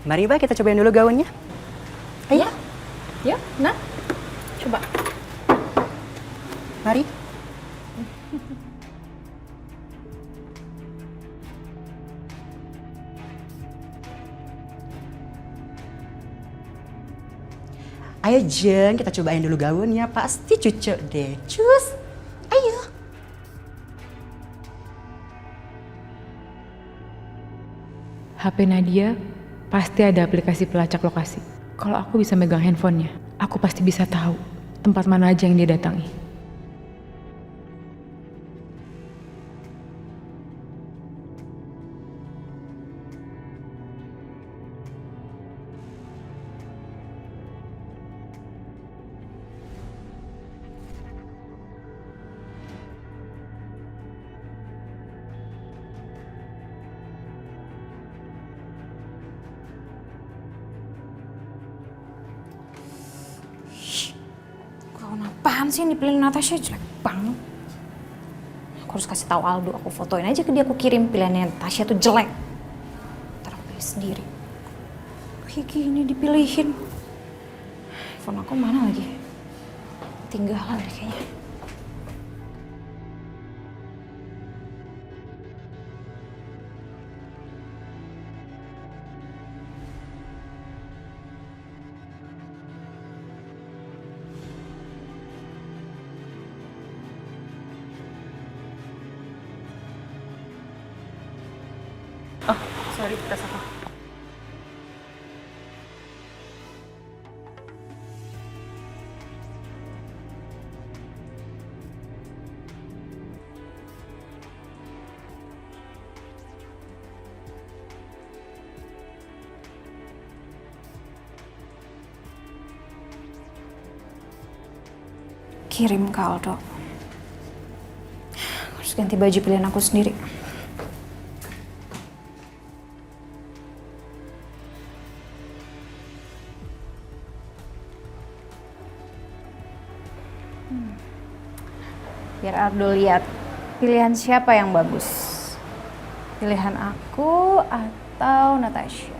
Mari Mbak, kita cobain dulu gaunnya. Ayo. Ya, Nat. Coba. Mari. Ayo Jen, kita cobain dulu gaunnya. Pasti cocok deh. Cus. Ayo. HP Nadia pasti ada aplikasi pelacak lokasi. Kalau aku bisa megang handphonenya, aku pasti bisa tahu tempat mana aja yang dia datangi. Apaan sih yang dipilih Natasha, jelek banget. Aku harus kasih tahu Aldo, aku fotoin aja ke dia, aku kirim pilihannya Natasha tuh jelek. Ntar aku pilih sendiri. Kayak gini dipilihin. Phone aku mana lagi? Tinggalan deh kayaknya. Sorry, tas aku. Kirim ke Aldo. Harus ganti baju pilihan aku sendiri. Biar Aldo lihat pilihan siapa yang bagus. Pilihan aku atau Natasha.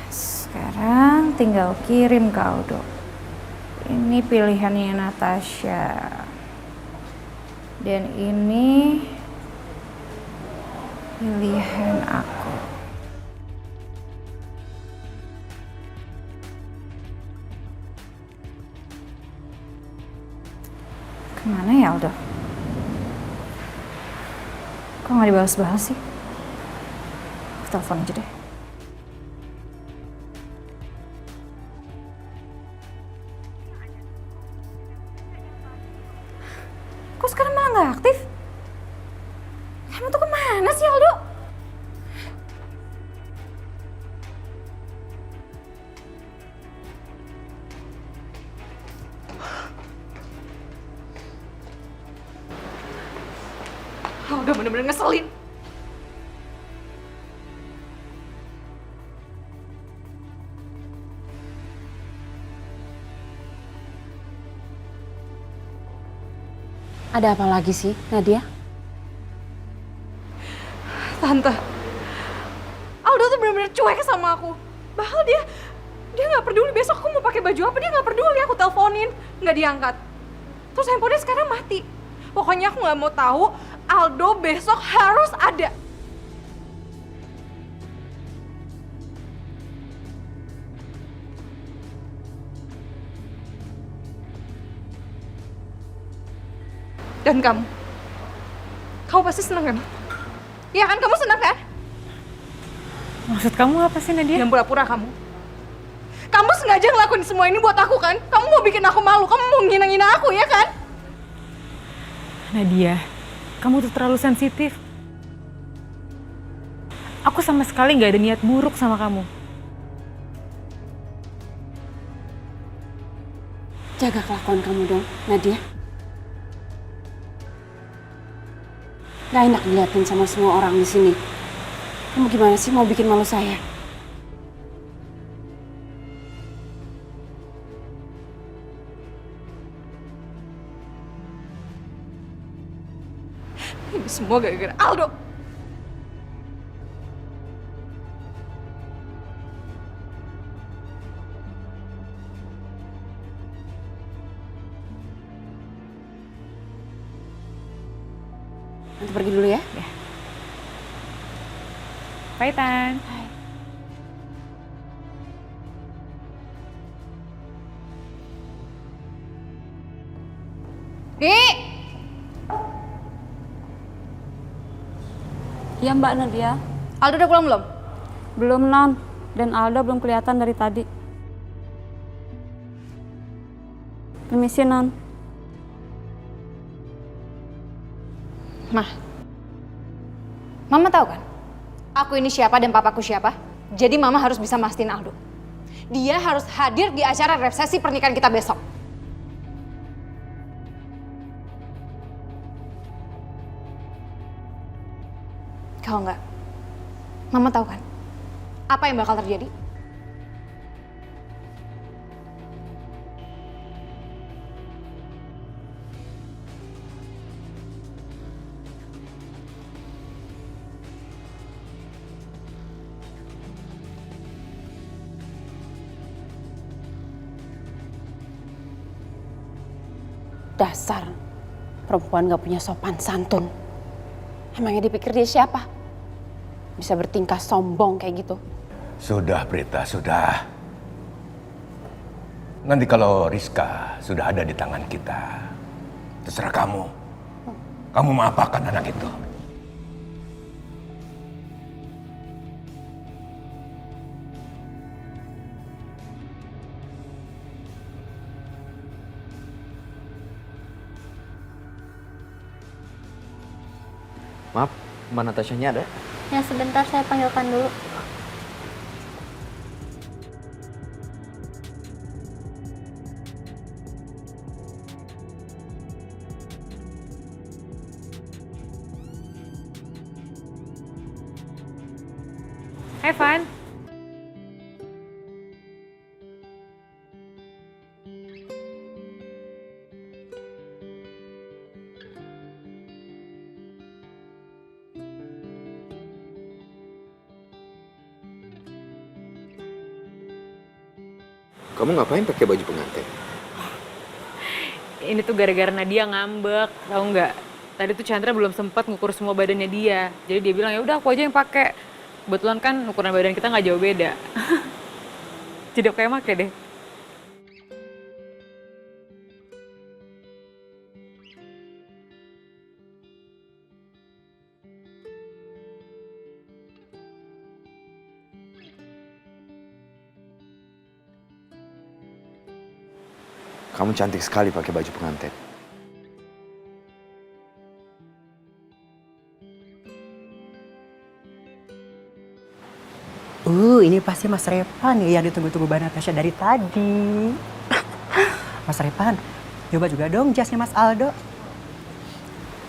Sekarang tinggal kirim ke Aldo. Ini pilihannya Natasha. Dan ini pilihan aku. Kemana ya Aldo? Kok nggak dibalas-balas sih? Aku telepon aja deh. Kok sekarang malah nggak aktif? Kamu tuh kemana sih Aldo? Udah bener-bener ngeselin. Ada apa lagi sih, Nadia? Tante, Aldo tuh bener-bener cuek sama aku. Bahkan dia nggak peduli besok aku mau pakai baju apa, dia nggak peduli. Aku teleponin, nggak diangkat. Terus handphonenya sekarang mati. Pokoknya aku nggak mau tahu. Aldo besok harus ada. Dan kamu pasti senang kan? Iya kan, kamu senang kan? Maksud kamu apa sih, Nadia? Yang pura-pura kamu. Kamu sengaja ngelakuin semua ini buat aku kan? Kamu mau bikin aku malu, kamu mau ngina-ngina aku ya kan? Nadia, kamu tuh terlalu sensitif. Aku sama sekali nggak ada niat buruk sama kamu. Jaga kelakuan kamu dong, Nadia. Gak enak dilihatin sama semua orang di sini. Kamu gimana sih mau bikin malu saya? Ini semua gara-gara Aldo. Nanti pergi dulu ya. Bye, Tan. Di! Iya Mbak Nadia. Aldo udah pulang belum? Belum Non. Dan Aldo belum kelihatan dari tadi. Permisi Non. Mama tahu kan? Aku ini siapa dan papaku siapa? Jadi Mama harus bisa mastiin Aldo. Dia harus hadir di acara resepsi pernikahan kita besok. Kalau enggak, Mama tahu kan? Apa yang bakal terjadi? Dasar perempuan gak punya sopan santun. Emangnya dipikir dia siapa? Bisa bertingkah sombong kayak gitu. Sudah, Prita, sudah. Nanti kalau Rizka sudah ada di tangan kita, terserah kamu. Kamu mau apakan anak itu? Maaf, Mbak Natashanya ada? Ya sebentar saya panggilkan dulu. Hai, Van. Kamu ngapain pakai baju pengantin? Ini tuh gara-gara Nadia ngambek, tahu nggak? Tadi tuh Chandra belum sempat ngukur semua badannya dia, jadi dia bilang ya udah aku aja yang pakai. Kebetulan kan ukuran badan kita nggak jauh beda. Jadi aku yang pakai deh. Kamu cantik sekali pakai baju pengantin. Ini pasti Mas Repan nih yang ditunggu-tunggu Mbak Natasha dari tadi. Mas Repan, coba juga dong jasnya Mas Aldo.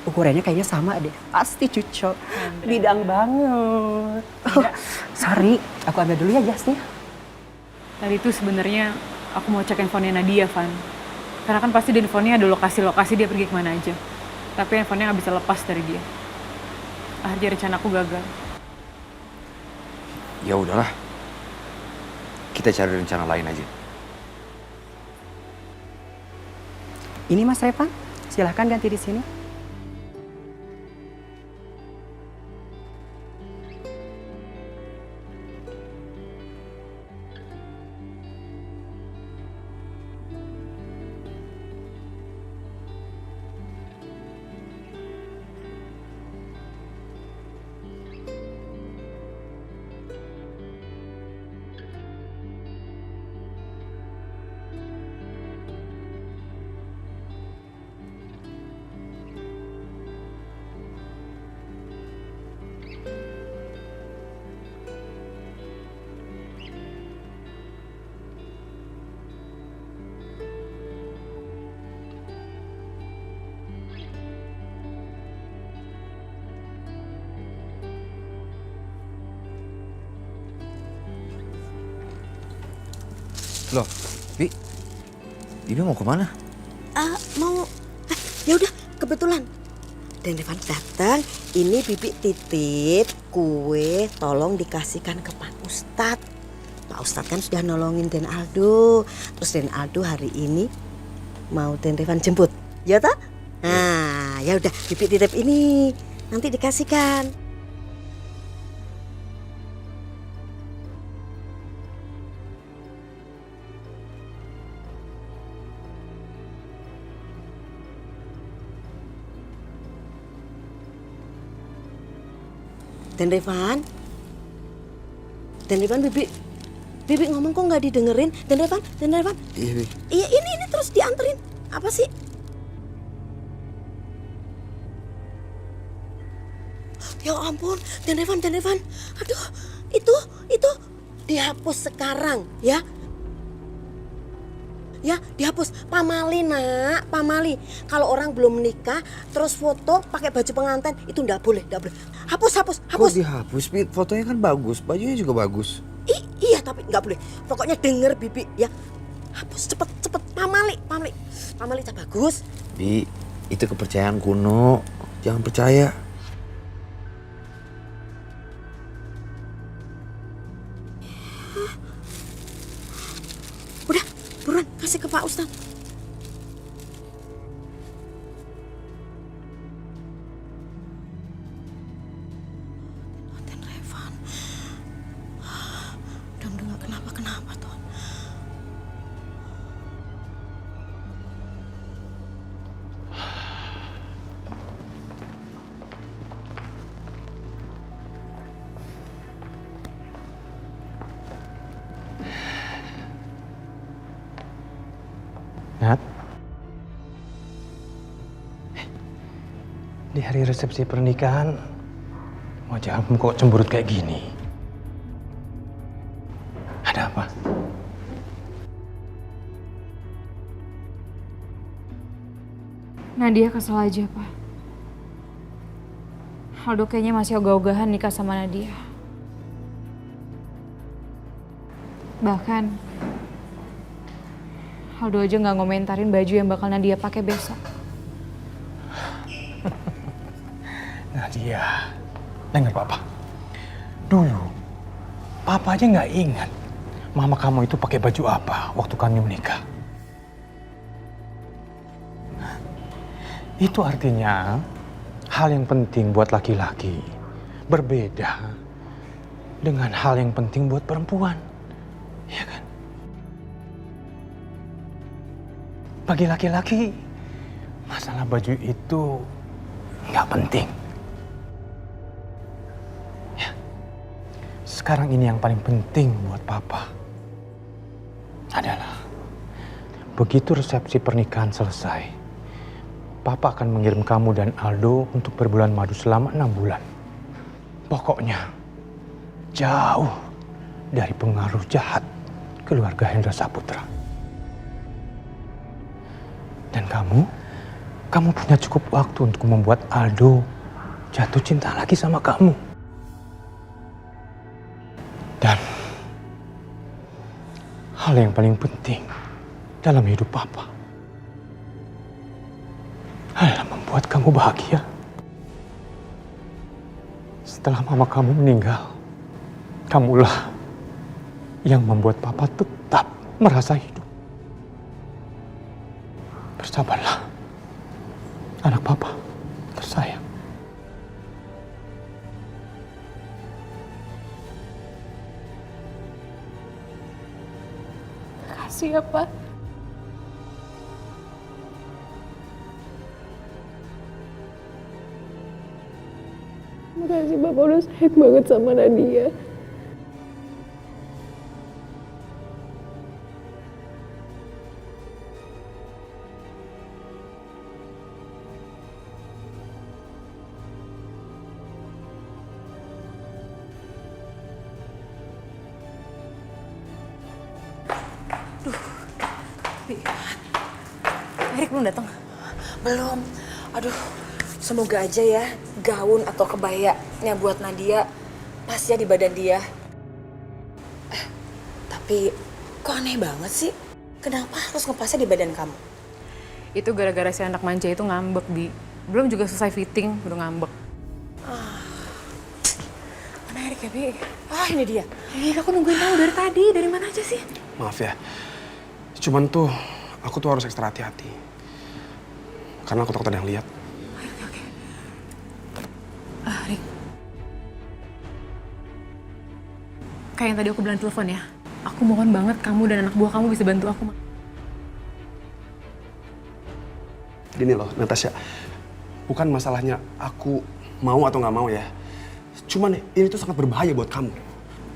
Ukurannya kayaknya sama deh, pasti cocok. Bidang banget. Sorry, aku ambil dulu ya jasnya. Tadi tuh sebenarnya aku mau cek handphonenya Nadia, Van. Karena kan pasti di handphonenya ada lokasi-lokasi dia pergi kemana aja. Tapi handphonenya nggak bisa lepas dari dia. Akhirnya rencana aku gagal. Ya udahlah, kita cari rencana lain aja. Ini Mas Repan, silahkan ganti di sini. Bibi mau kemana? Ya udah, kebetulan Dan Revan datang, ini Bibi titip kue, tolong dikasihkan ke Pak Ustadz. Pak Ustadz kan sudah nolongin Den Aldo, terus Den Aldo hari ini mau Den Revan jemput, ya toh? Nah, ya udah Bibi titip ini, nanti dikasihkan. Dan Revan, Bibi ngomong kok nggak didengerin? Dan Revan, Iya, Bi. iya ini terus dianterin. Apa sih? Ya ampun, Dan Revan, aduh, itu dihapus sekarang ya. Ya, dihapus. Pamali nak, pamali. Kalau orang belum menikah terus foto pakai baju pengantin itu nggak boleh. Hapus. Kok dihapus, Bi? Fotonya kan bagus, bajunya juga bagus. Iya, tapi nggak boleh. Pokoknya denger Bibi ya. Hapus cepet. Pamali tak bagus. Bi, itu kepercayaan kuno. Jangan percaya. Udah, buruan kasih ke Pak Ustadz. Dan Revan, udah nggak kenapa tuh. Nat, di hari resepsi pernikahan, wajah kamu kok cemberut kayak gini? Ada apa? Nadia kesel aja, Pak. Aldo kayaknya masih ogah-ogahan nikah sama Nadia. Bahkan Aldo aja nggak ngomentarin baju yang bakal Nadia pakai besok. Nadia, dengar Papa. Dulu, Papa aja nggak ingat Mama kamu itu pakai baju apa waktu kami menikah. Itu artinya hal yang penting buat laki-laki berbeda dengan hal yang penting buat perempuan, ya kan? Bagi laki-laki, masalah baju itu nggak penting. Ya. Sekarang ini yang paling penting buat Papa adalah begitu resepsi pernikahan selesai, Papa akan mengirim kamu dan Aldo untuk berbulan madu selama 6 bulan. Pokoknya jauh dari pengaruh jahat keluarga Hendra Saputra. Dan kamu punya cukup waktu untuk membuat Aldo jatuh cinta lagi sama kamu. Dan hal yang paling penting dalam hidup Papa adalah membuat kamu bahagia. Setelah Mama kamu meninggal, kamulah yang membuat Papa tetap merasa hidup. Bersabarlah, anak Papa tersayang. Makasih ya, Pak. Makasih Bapak udah sayang banget sama Nadia. Erik belum datang? Belum. Aduh, semoga aja ya gaun atau kebayanya buat Nadia pas ya di badan dia. Tapi kok aneh banget sih? Kenapa harus ngepasnya di badan kamu? Itu gara-gara si anak manja itu ngambek, Bi. Belum juga selesai fitting, udah ngambek. Mana Erik ya, Bi? Ah, ini dia. Aku nungguin kamu dari tadi. Dari mana aja sih? Maaf ya. Cuman tuh, aku tuh harus ekstra hati-hati. Karena aku takut ada yang lihat. Oke. Rik. Kayak yang tadi aku bilang telepon ya. Aku mohon banget kamu dan anak buah kamu bisa bantu aku. Gini loh, Natasha. Bukan masalahnya aku mau atau nggak mau ya. Cuman ini tuh sangat berbahaya buat kamu.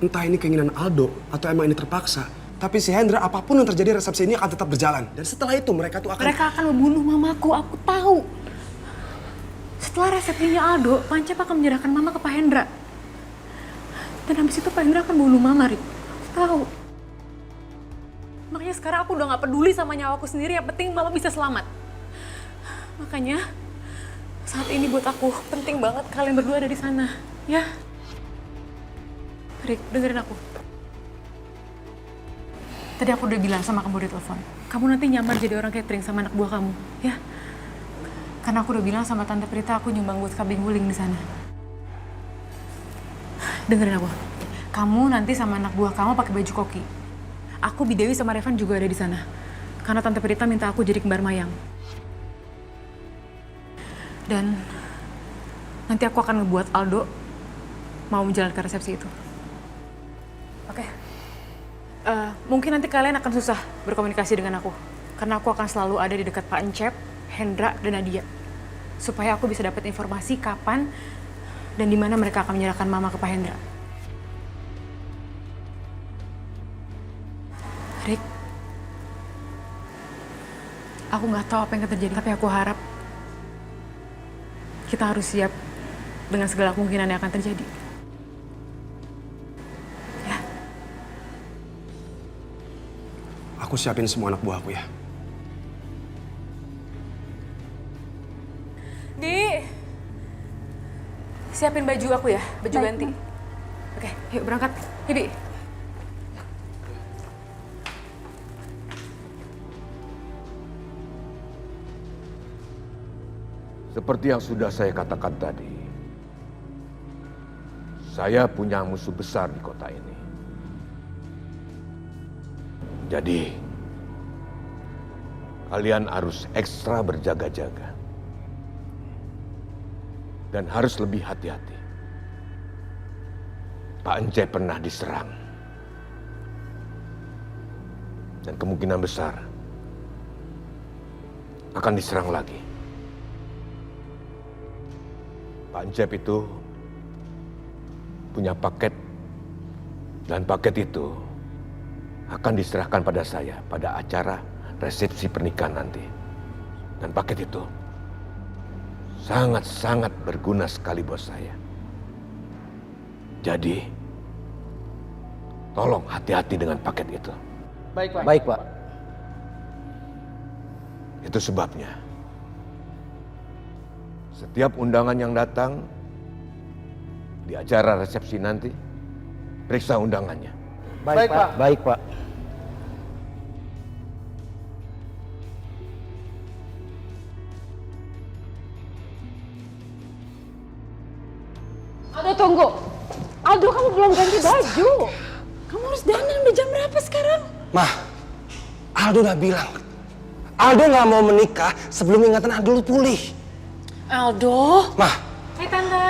Entah ini keinginan Aldo atau emang ini terpaksa. Tapi si Hendra, apapun yang terjadi, resepsi ini akan tetap berjalan. Dan setelah itu mereka tuh akan... Mereka akan membunuh mamaku, aku tahu. Setelah resepsinya Aldo, Pancep akan menyerahkan mama ke Pak Hendra. Dan habis itu Pak Hendra akan bunuh mama, Rik. Aku tahu. Makanya sekarang aku udah gak peduli sama nyawaku sendiri, yang penting mama bisa selamat. Makanya saat ini buat aku penting banget kalian berdua ada di sana, ya. Rik, dengerin aku. Tadi aku udah bilang sama kamu di telepon, kamu nanti nyamar jadi orang catering sama anak buah kamu, ya. Karena aku udah bilang sama Tante Prita aku nyumbang buat kambing guling di sana. Dengerin aku. Kamu nanti sama anak buah kamu pakai baju koki. Aku, Bidewi sama Revan juga ada di sana. Karena Tante Prita minta aku jadi kembar mayang. Dan nanti aku akan ngebuat Aldo mau menjalankan resepsi itu. Oke? Mungkin nanti kalian akan susah berkomunikasi dengan aku. Karena aku akan selalu ada di dekat Pak Encep, Hendra, dan Nadia. Supaya aku bisa dapat informasi kapan dan di mana mereka akan menyerahkan mama ke Pak Hendra. Rik, aku nggak tahu apa yang akan terjadi, tapi aku harap kita harus siap dengan segala kemungkinan yang akan terjadi. Ya. Aku siapin semua anak buahku ya. Di, siapin baju aku ya, baju Baik, ganti. Oke, yuk berangkat. Bi. Seperti yang sudah saya katakan tadi, saya punya musuh besar di kota ini. Jadi, kalian harus ekstra berjaga-jaga. Dan harus lebih hati-hati. Pak Encep pernah diserang. Dan kemungkinan besar akan diserang lagi. Pak Encep itu punya paket, dan paket itu akan diserahkan pada saya pada acara resepsi pernikahan nanti. Dan paket itu sangat-sangat berguna sekali buat saya. Jadi, tolong hati-hati dengan paket itu. Baik, Pak. Baik, Pak. Itu sebabnya setiap undangan yang datang di acara resepsi nanti, periksa undangannya. Baik, Pak. Baik, Pak. Aldo, tunggu. Aldo, kamu belum ganti baju. Kamu harus dandan, udah jam berapa sekarang? Mah, Aldo udah bilang. Aldo nggak mau menikah sebelum ingatan Aldo pulih. Aldo. Mah. Hai Tante.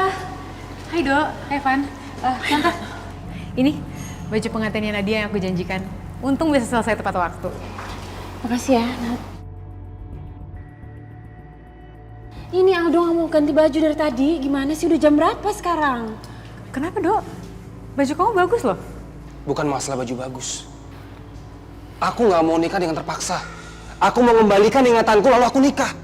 Hai Dok, hai Van. Tante, ini baju pengantinnya Nadia yang aku janjikan. Untung bisa selesai tepat waktu. Makasih ya, Nat. Ini Aldo nggak mau ganti baju dari tadi. Gimana sih, udah jam berapa sekarang? Kenapa, Dok? Baju kamu bagus loh. Bukan masalah baju bagus. Aku nggak mau nikah dengan terpaksa. Aku mau mengembalikan ingatanku lalu aku nikah.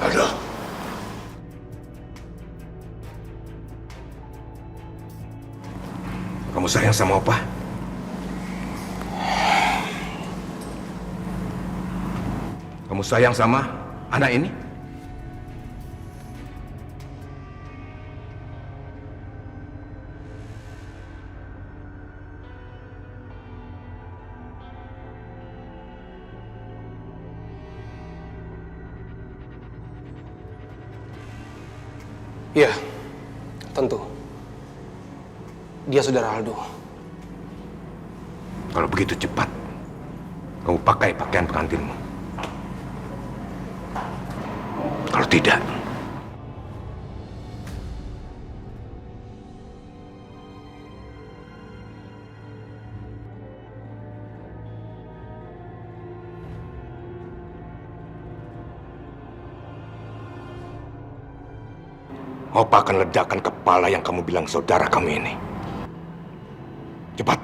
Aldo. Kamu sayang sama Opa? Kamu sayang sama anak ini? Iya, tentu. Dia saudara Aldo. Kalau begitu cepat, kamu pakai pakaian pengantinmu. Kalau tidak, Opa akan ledakan kepala yang kamu bilang saudara kamu ini. Cepat.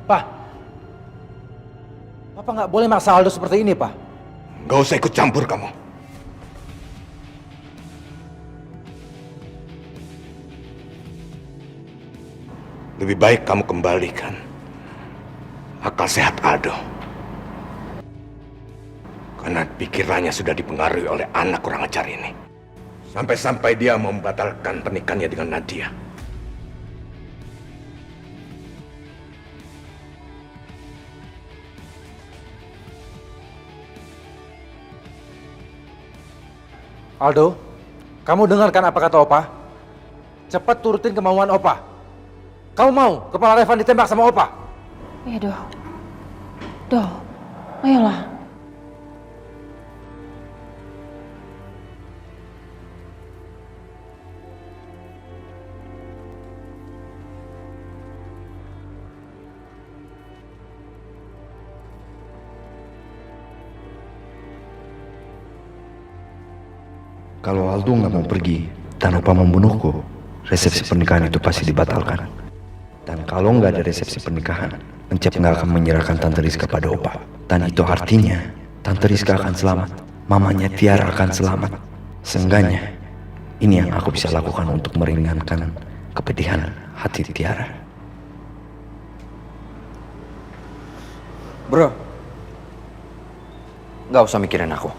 Pak, Papa nggak boleh maksa Aldo seperti ini, Pak. Gak usah ikut campur kamu. Lebih baik kamu kembalikan akal sehat Aldo. Karena pikirannya sudah dipengaruhi oleh anak kurang ajar ini. Sampai-sampai dia mau membatalkan pernikahannya dengan Nadia. Aldo, kamu dengarkan apa kata Opa? Cepat turutin kemauan Opa. Kamu mau kepala Revan ditembak sama Opa? Iya, Do. Do, ayolah. Kalau Aldo nggak mau pergi dan Opa membunuhku, resepsi pernikahan itu pasti dibatalkan. Dan kalau nggak ada resepsi pernikahan, Encep nggak akan menyerahkan Tante Rizka pada Opa. Dan itu artinya Tante Rizka akan selamat, mamanya Tiara akan selamat. Seenggaknya, ini yang aku bisa lakukan untuk meringankan kepedihan hati Tiara. Bro, nggak usah mikirin aku.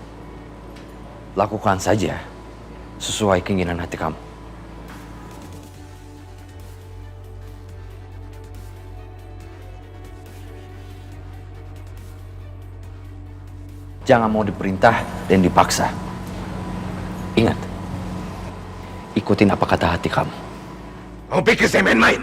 Lakukan saja sesuai keinginan hati kamu. Jangan mau diperintah dan dipaksa. Ingat, ikutin apa kata hati kamu. Kamu pikir saya main-main?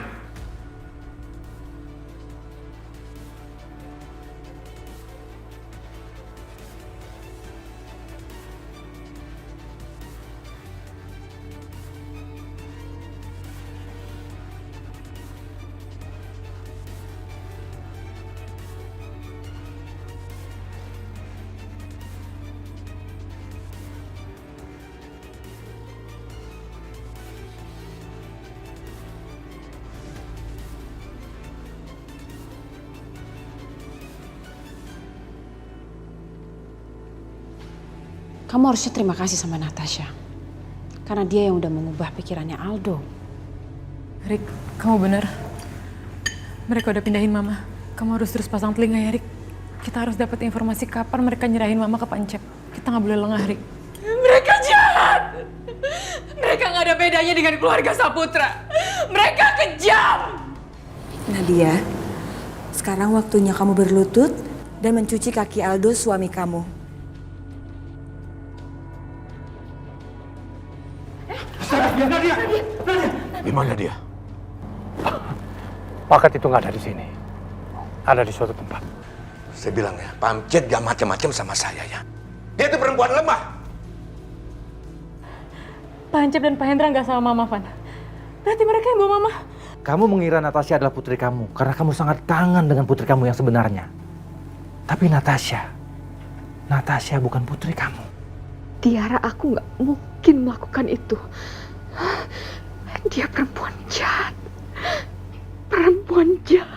Kamu harusnya terima kasih sama Natasha. Karena dia yang udah mengubah pikirannya Aldo. Rick, kamu benar. Mereka udah pindahin Mama. Kamu harus terus pasang telinga ya, Rick. Kita harus dapat informasi kapan mereka nyerahin Mama ke Pak Encep. Kita nggak boleh lengah, Rick. Mereka jahat. Mereka nggak ada bedanya dengan keluarga Saputra. Mereka kejam. Nadia, sekarang waktunya kamu berlutut dan mencuci kaki Aldo, suami kamu. Di mana dia? Paket itu nggak ada di sini. Ada di suatu tempat. Saya bilang ya, Pak Amjad gak macam-macam sama saya ya. Dia itu perempuan lemah. Pak Encep dan Pak Hendra nggak sama Mama, Van. Berarti mereka yang bawa Mama. Kamu mengira Natasha adalah putri kamu karena kamu sangat kangen dengan putri kamu yang sebenarnya. Tapi Natasha bukan putri kamu. Tiara, aku nggak mungkin melakukan itu. Dia perempuan jahat. Perempuan jahat.